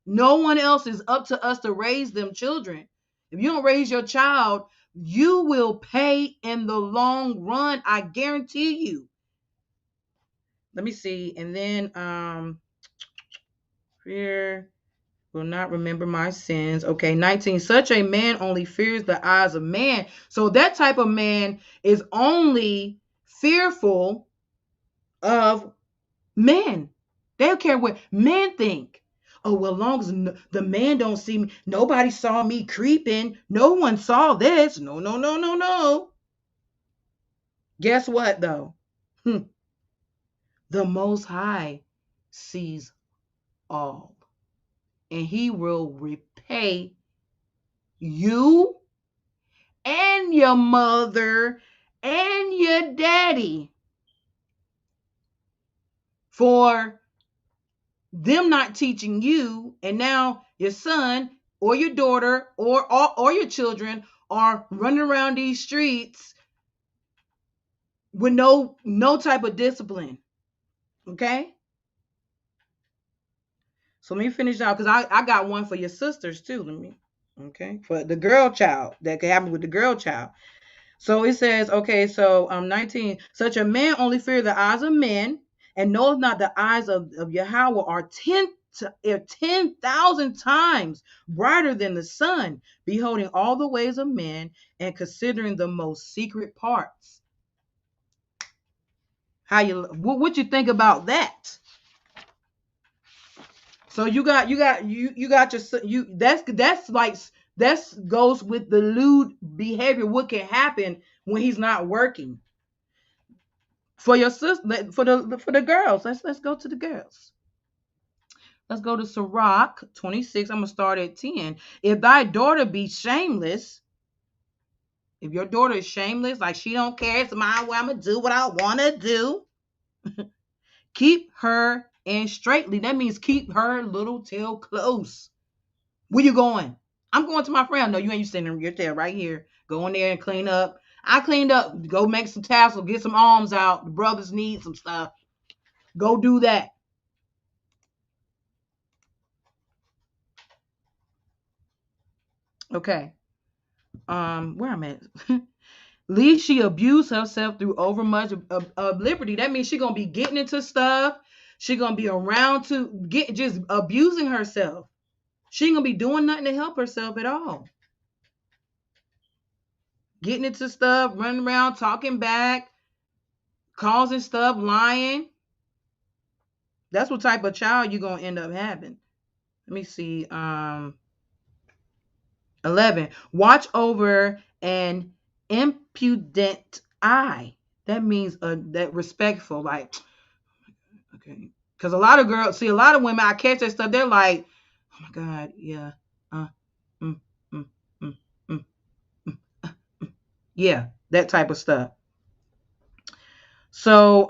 No one else is up to us to raise them children. If you don't raise your child, you will pay in the long run. I guarantee you. Let me see. And then fear will not remember my sins. Okay, 19. Such a man only fears the eyes of man. So that type of man is only fearful of men. They don't care what men think. Oh, well, as long as the man don't see me, nobody saw me creeping. No one saw this. No, no, no, no, no. Guess what, though? The Most High sees all. And he will repay you and your mother and your daddy for them not teaching you, and now your son or your daughter or your children are running around these streets with no type of discipline. Okay. So let me finish out because I got one for your sisters too. Let me. Okay. For the girl child that could happen with the girl child. So it says, okay, so 19, such a man only fear the eyes of men and knoweth not the eyes of Yahweh are 10,000 times brighter than the sun, beholding all the ways of men and considering the most secret parts. What you think about that? So you got that's like that's goes with the lewd behavior. What can happen when he's not working? For your sister, for the girls. Let's go to the girls. Let's go to Sorok 26. I'm gonna start at 10. If thy daughter be shameless, if your daughter is shameless, like she don't care, it's my way, I'm gonna do what I wanna do. Keep her in straightly. That means keep her little tail close. Where you going? I'm going to my friend. No, you ain't sitting your tail right here. Go in there and clean up. I cleaned up. Go make some tassel. Get some arms out. The brothers need some stuff. Go do that. Okay. Where I'm at. Least she abused herself through overmuch of liberty. That means she gonna be getting into stuff. She gonna be around to get just abusing herself. She ain't gonna be doing nothing to help herself at all. Getting into stuff, running around, talking back, causing stuff, lying. That's what type of child you're gonna end up having. Let me see. 11. Watch over an impudent eye. That means that respectful, like, okay. Because a lot of girls, see, a lot of women, I catch that stuff, they're like, oh my God, yeah. Uh, mm, mm, mm, mm, mm, yeah, that type of stuff. So,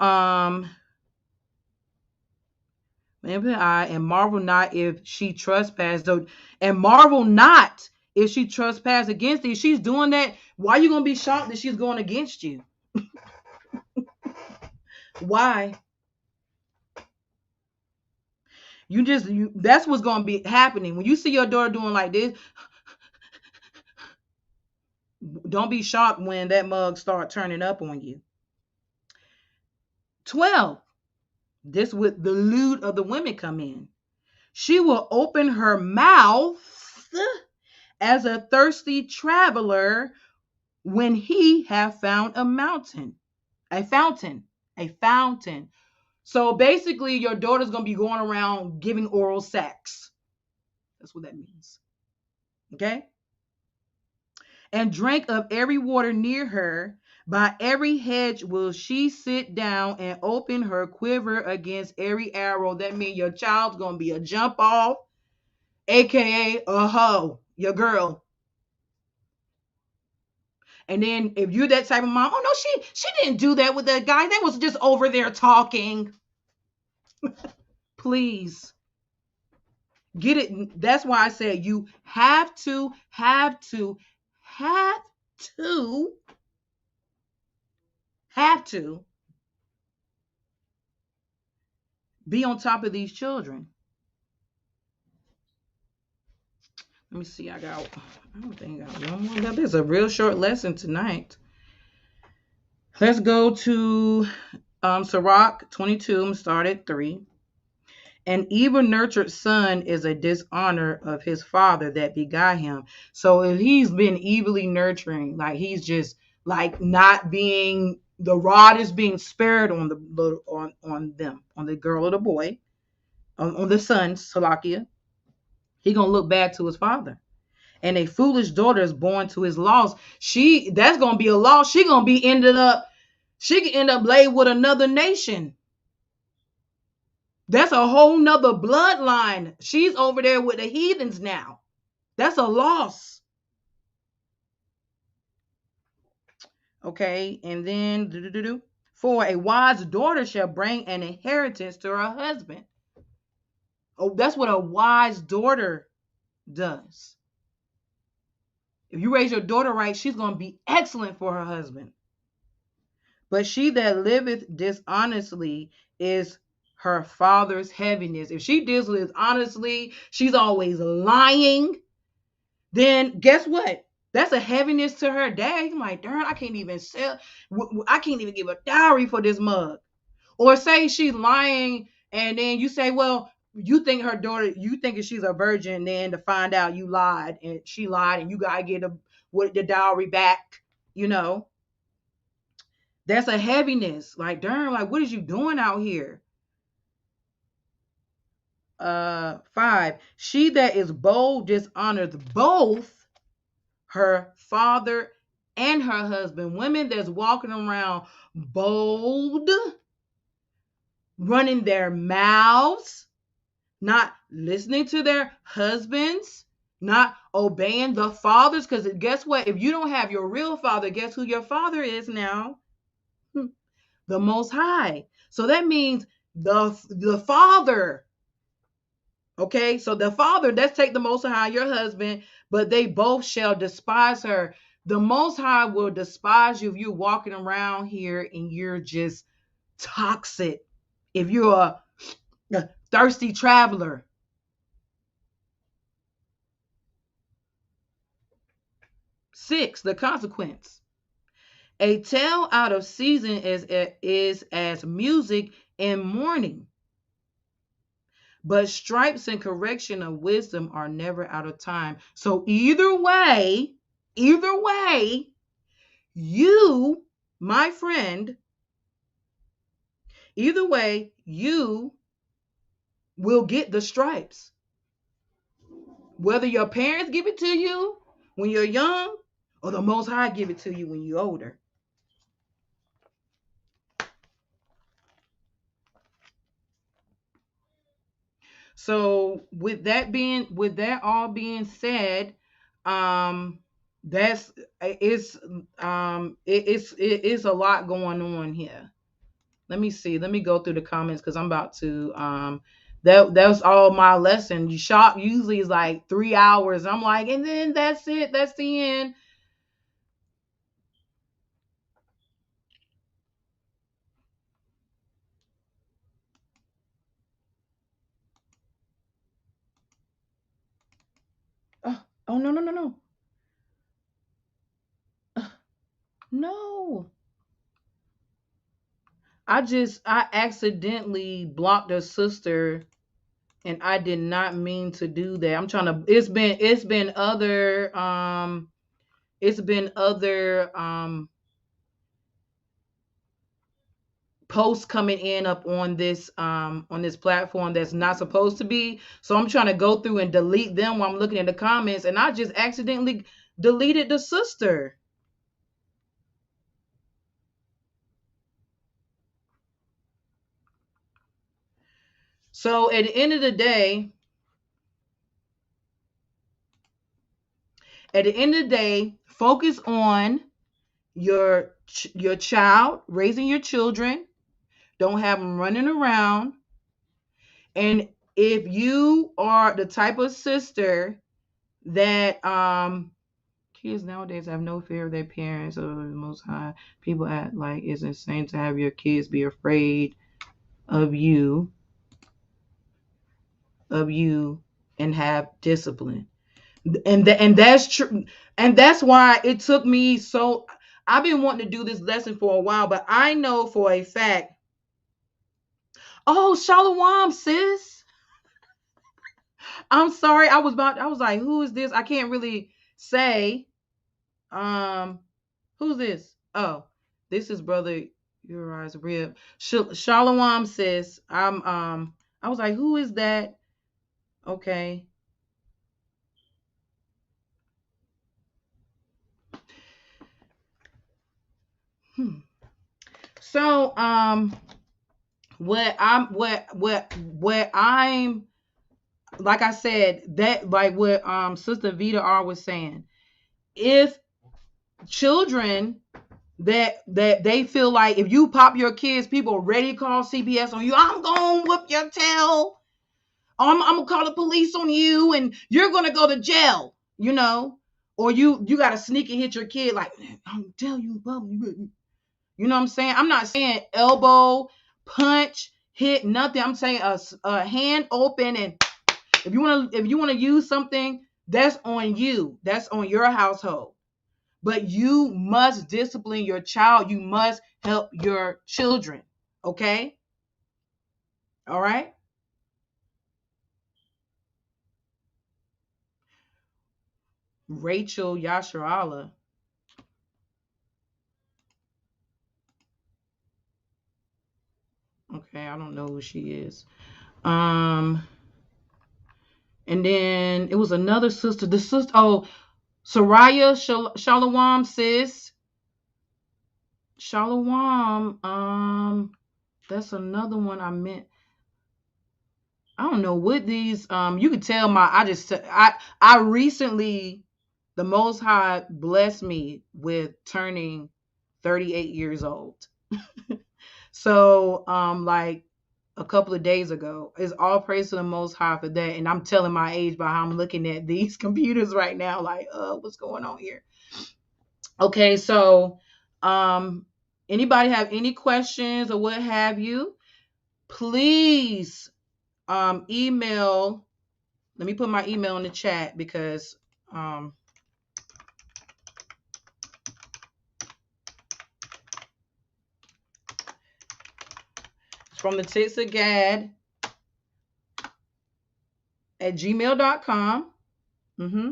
and marvel not if she trespass. And marvel not if she trespass against you. If she's doing that, why are you gonna be shocked that she's going against you? Why? That's what's gonna be happening. When you see your daughter doing like this, don't be shocked when that mug start turning up on you. 12. This with the lewd of the women come in. She will open her mouth as a thirsty traveler when he have found a fountain. So basically, your daughter's gonna be going around giving oral sex. That's what that means. Okay. And drink of every water near her. By every hedge will she sit down and open her quiver against every arrow. That means your child's gonna be a jump off, aka a hoe, your girl. And then if you're that type of mom, oh no, she didn't do that with that guy. They was just over there talking. Please get it. That's why I said you have to be on top of these children. Let me see. I don't think I got one more. This is a real short lesson tonight. Let's go to Sorok 22. I'm going to start at 3. An evil nurtured son is a dishonor of his father that begot him. So if he's been evilly nurturing, like he's just like not being, the rod is being spared on the girl or the boy, on the son, Salakia, he gonna look back to his father. And a foolish daughter is born to his loss. That's gonna be a loss. She can end up laid with another nation. That's a whole nother bloodline. She's over there with the heathens now. That's a loss. Okay, and then for a wise daughter shall bring an inheritance to her husband. Oh, that's what a wise daughter does. If you raise your daughter right, she's going to be excellent for her husband. But she that liveth dishonestly is her father's heaviness. If she deals with it honestly, she's always lying, then guess what? That's a heaviness to her dad. He's like, darn, I can't even sell, I can't even give a dowry for this mug. Or say she's lying, and then you say, well, you think her daughter, you thinking she's a virgin, then to find out you lied and she lied, and you gotta get the dowry back, you know. That's a heaviness. Like, darn, like what is you doing out here? 5. She that is bold dishonors both her father and her husband. Women that's walking around bold, running their mouths, not listening to their husbands, not obeying the fathers. Because guess what? If you don't have your real father, guess who your father is now? The Most High. So that means the father. Okay, so the father, let's take the Most High, your husband, but they both shall despise her. The Most High will despise you if you're walking around here and you're just toxic. If you're a thirsty traveler. 6, the consequence. A tale out of season is as music in mourning, but stripes and correction of wisdom are never out of time. So either way, you, my friend, either way, you will get the stripes. Whether your parents give it to you when you're young, or the Most High give it to you when you're older. So with that all being said, that's it's a lot going on here. Let me see. Let me go through the comments because I'm about to that was all my lesson. You shop usually is like 3 hours. I'm like, and then that's it. That's the end. Oh no, no, no, no. No. I accidentally blocked a sister, and I did not mean to do that. I'm trying to it's been other posts coming in up on this platform that's not supposed to be. So I'm trying to go through and delete them while I'm looking at the comments, and I just accidentally deleted the sister. So at the end of the day, focus on your child, raising your children. Don't have them running around. And if you are the type of sister that kids nowadays have no fear of their parents or the Most High, people act like it's insane to have your kids be afraid of you and have discipline. And that's true. And that's why it took me so I've been wanting to do this lesson for a while, but I know for a fact. Oh, Shalom, sis. I'm sorry. I was like, who is this? I can't really say. Um, who's this? Oh, this is brother Uriah's rib. Shalom, sis. I was like, who is that? Okay. Hmm. So, what I'm like I said, that like what Sister Vita R was saying, if children that they feel like if you pop your kids, people ready to call CPS on you, I'm gonna whoop your tail. I'm gonna call the police on you and you're gonna go to jail, you know. Or you gotta sneak and hit your kid like, I'm telling you, You know what I'm saying? I'm not saying elbow, punch, hit, nothing. I'm saying a hand open, and if you want to use something, that's on you. That's on your household. But you must discipline your child. You must help your children. Okay? All right? Rachel Yasharala. Okay, I don't know who she is. And then it was another sister. The sister, oh, Soraya Shalom, sis. Shalom. That's another one I meant. I don't know what these. You could tell I recently, the Most High blessed me with turning 38 years old. So, like a couple of days ago, it's all praise to the Most High for that. And I'm telling my age by how I'm looking at these computers right now. Like, what's going on here? Okay, so, anybody have any questions or what have you? Please, email. Let me put my email in the chat because, it's from the Tits of Gad at gmail.com. Mm-hmm.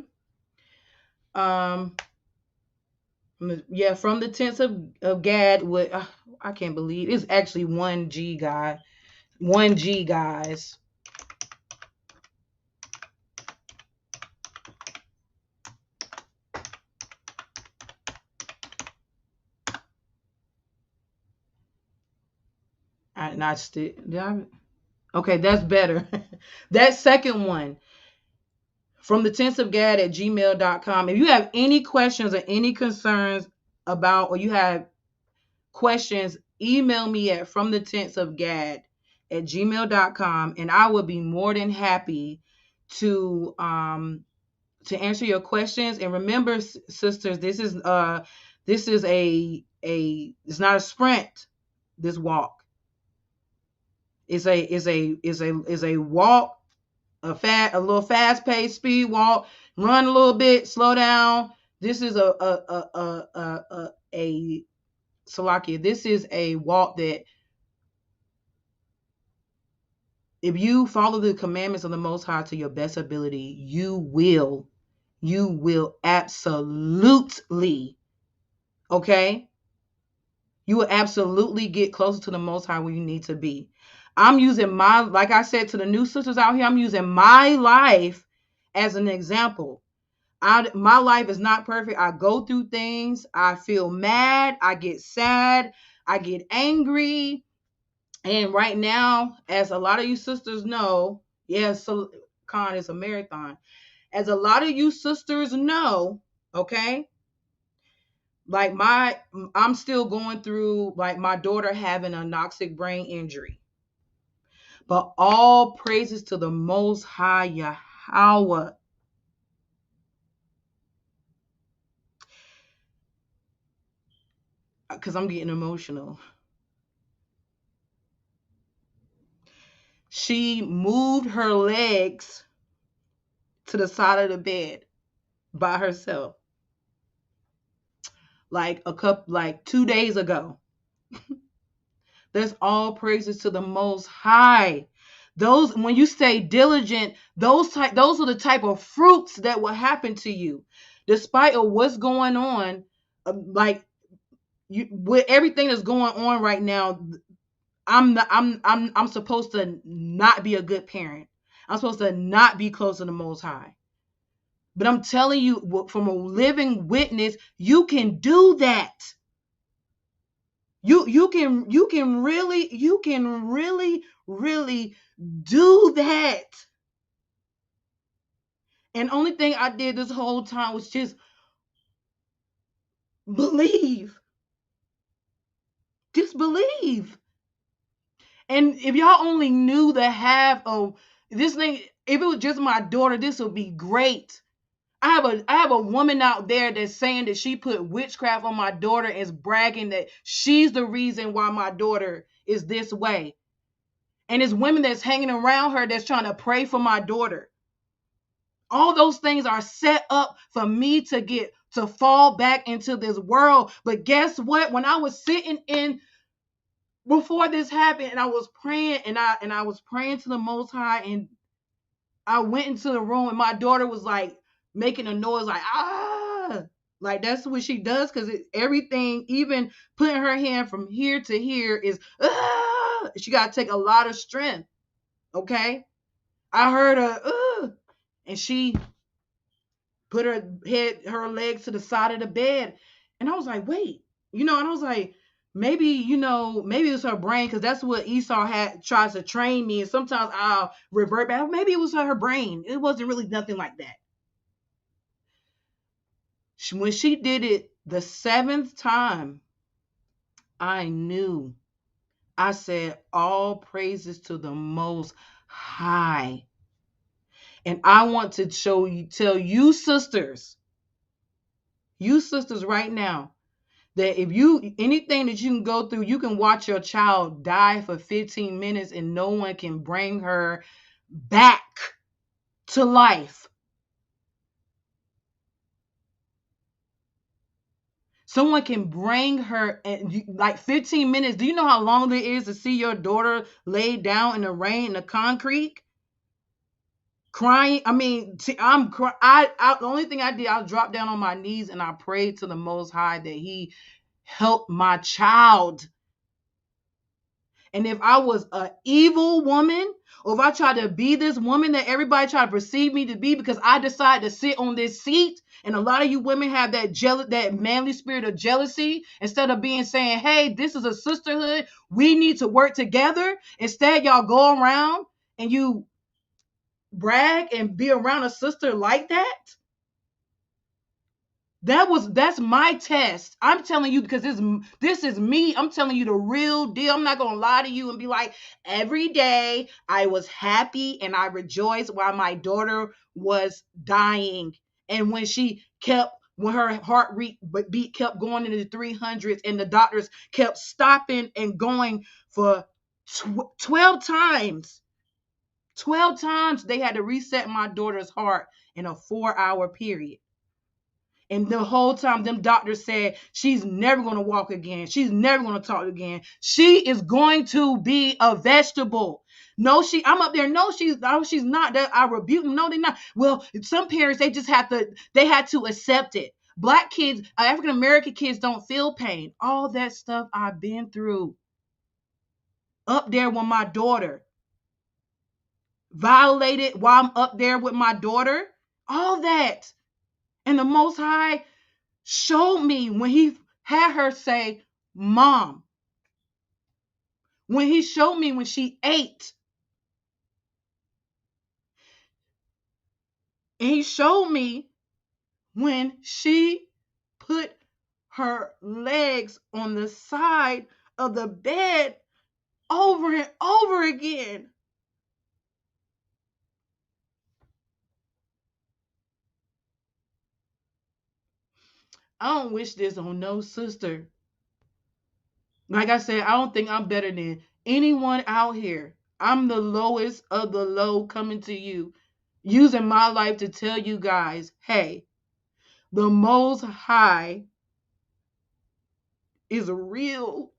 Yeah, from the tents of Gad with I can't believe it's actually 1G guy. 1G guys. Not still. Okay, that's better. That second one. From the tents of Gad at gmail.com. If you have any questions or any concerns about, or you have questions, email me at from the tents of Gad at gmail.com, and I will be more than happy to answer your questions. And remember, sisters, this is a it's not a sprint. This walk is a walk, a little fast paced speed walk. Run a little bit, slow down. This is a Salakia. This is a walk that if you follow the commandments of the Most High to your best ability, you will absolutely, okay? You will absolutely get closer to the Most High where you need to be. I'm using like I said to the new sisters out here, I'm using my life as an example. My life is not perfect. I go through things. I feel mad. I get sad. I get angry. And right now, as a lot of you sisters know, yes, so Con is a marathon. As a lot of you sisters know, okay, like I'm still going through like my daughter having a anoxic brain injury. But all praises to the Most High Yahweh. Because I'm getting emotional. She moved her legs to the side of the bed by herself. Like 2 days ago. That's all praises to the Most High. Those, when you stay diligent, those are the type of fruits that will happen to you, despite of what's going on. Like with everything that's going on right now, I'm supposed to not be a good parent. I'm supposed to not be close to the Most High. But I'm telling you, from a living witness, you can do that. You can really do that. And only thing I did this whole time was just believe. Just believe. And if y'all only knew the half of this thing, if it was just my daughter, this would be great. I have a woman out there that's saying that she put witchcraft on my daughter and is bragging that she's the reason why my daughter is this way. And it's women that's hanging around her that's trying to pray for my daughter. All those things are set up for me to fall back into this world. But guess what? When I was sitting in before this happened and I was praying and I was praying to the Most High, and I went into the room and my daughter was like making a noise like like that's what she does, because everything, even putting her hand from here to here is she got to take a lot of strength. Okay, I heard her and she put her legs to the side of the bed, and I was like, wait, and I was like, maybe it was her brain, because that's what Esau tries to train me, and sometimes I'll revert back. Maybe it was her brain. It wasn't really nothing like that. When she did it the seventh time, I knew. I said, all praises to the Most High. And I want to tell you sisters right now, that if anything that you can go through, you can watch your child die for 15 minutes and no one can bring her back to life. Someone can bring her like 15 minutes. Do you know how long it is to see your daughter laid down in the rain, in the concrete, crying? I mean, the only thing I did, I dropped down on my knees and I prayed to the Most High that He help my child. And if I was an evil woman, or if I tried to be this woman that everybody tried to perceive me to be, because I decided to sit on this seat, and a lot of you women have that manly spirit of jealousy, instead of saying, hey, this is a sisterhood, we need to work together. Instead, y'all go around and you brag and be around a sister like that. That's my test. I'm telling you, because this is me. I'm telling you the real deal. I'm not gonna lie to you and be like, every day I was happy and I rejoiced while my daughter was dying. And when her heart beat kept going into the 300s, and the doctors kept stopping and going for 12 times. 12 times they had to reset my daughter's heart in a 4-hour period. And the whole time, them doctors said, she's never going to walk again. She's never going to talk again. She is going to be a vegetable. No, I'm up there. No, she's not. That I rebuke them. No, they're not. Well, some parents, they had to accept it. Black kids, African American kids don't feel pain. All that stuff I've been through. Up there with my daughter. Violated while I'm up there with my daughter. All that. And the Most High showed me when He had her say, Mom. When He showed me when she ate. And He showed me when she put her legs on the side of the bed over and over again. I don't wish this on no sister. Like I said, I don't think I'm better than anyone out here. I'm the lowest of the low, coming to you, using my life to tell you guys, hey, the Most High is real.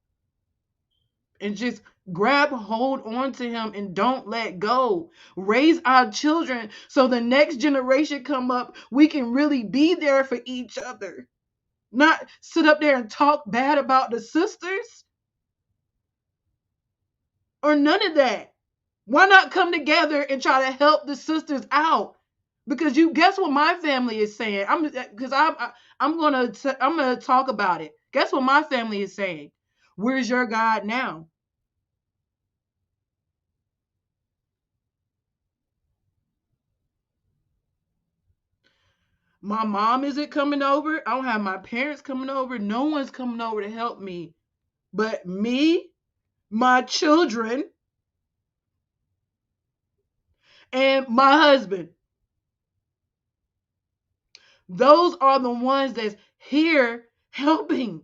And just grab hold onto Him and don't let go. Raise our children so the next generation come up, we can really be there for each other. Not sit up there and talk bad about the sisters or none of that. Why not come together and try to help the sisters out? Because you guess what my family is saying. I'm gonna talk about it. Guess what my family is saying? Where's your God now? My mom isn't coming over. I don't have my parents coming over. No one's coming over to help me. But me, my children, and my husband. Those are the ones that's here helping.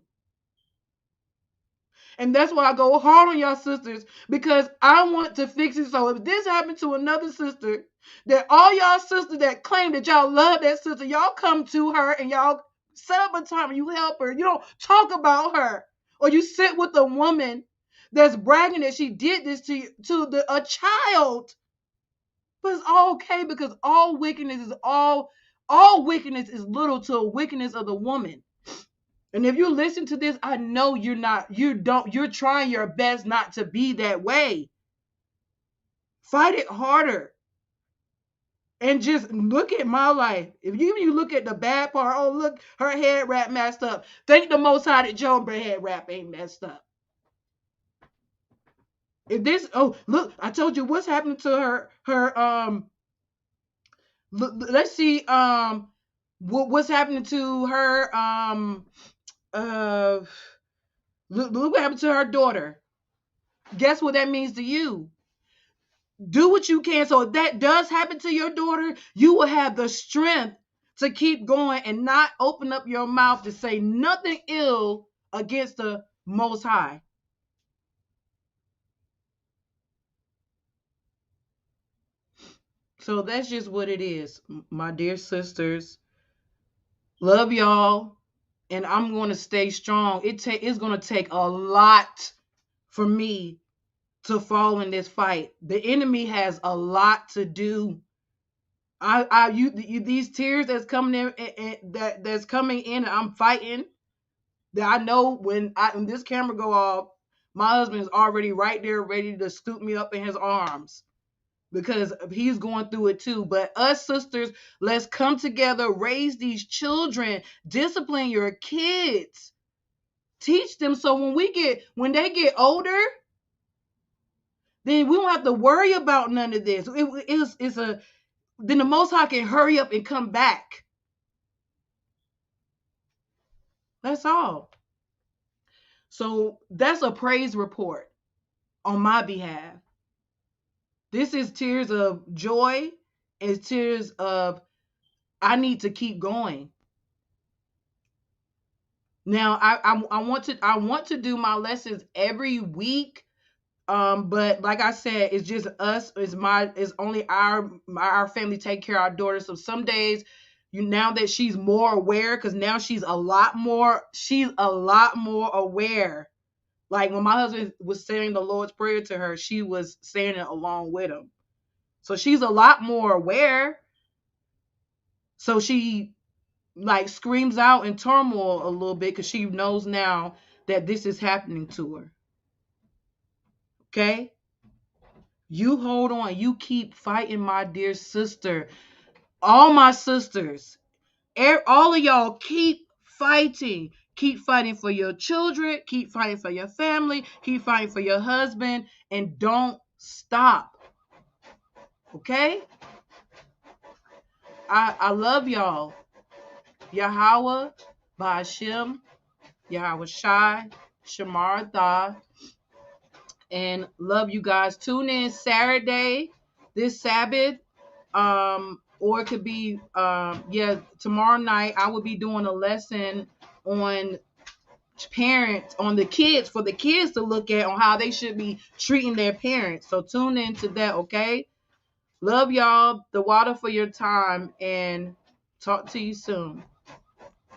And that's why I go hard on y'all sisters, because I want to fix it. So if this happened to another sister, that all y'all sisters that claim that y'all love that sister, y'all come to her and y'all set up a time and you help her. You don't talk about her, or you sit with a woman that's bragging that she did this to you, to a child. But it's all okay, because all wickedness is little to a wickedness of the woman. And if you listen to this, I know you're trying your best not to be that way. Fight it harder. And just look at my life. If you look at the bad part, oh, look, her head wrap messed up. Thank the Most High that Job head wrap ain't messed up. If this, oh, look, I told you what's happening to let's see, what's happening to her, uh, look what happened to her daughter. Guess what that means to you? Do what you can. So if that does happen to your daughter, you will have the strength to keep going and not open up your mouth to say nothing ill against the Most High. So that's just what it is, my dear sisters. Love y'all, and I'm going to stay strong. It's going to take a lot for me to fall in this fight. The enemy has a lot to do. These tears that's coming in, that's coming in, and I'm fighting. That I know when this camera go off, my husband is already right there, ready to scoop me up in his arms, because he's going through it too. But us sisters, let's come together, raise these children, discipline your kids, teach them, so when they get older, then we don't have to worry about none of this. Then the Most High can hurry up and come back. That's all. So that's a praise report on my behalf. This is tears of joy and tears of I need to keep going. Now I want to do my lessons every week. But like I said, it's just us. It's only our family take care of our daughter. So some days, now that she's more aware, because now she's a lot more aware. Like when my husband was saying the Lord's Prayer to her, she was saying it along with him. So she's a lot more aware. So she like screams out in turmoil a little bit, because she knows now that this is happening to her. Okay? You hold on. You keep fighting, my dear sister. All my sisters, all of y'all, keep fighting. Keep fighting for your children. Keep fighting for your family. Keep fighting for your husband. And don't stop. Okay? I love y'all. Yahweh, Ba'ashem, Yahawashi, Shamartha, and love you guys. Tune in Saturday, this Sabbath, or it could be tomorrow night. I will be doing a lesson on parents, on the kids, for the kids to look at, on how they should be treating their parents. So tune in to that. Okay, love y'all. The water for your time, and talk to you soon.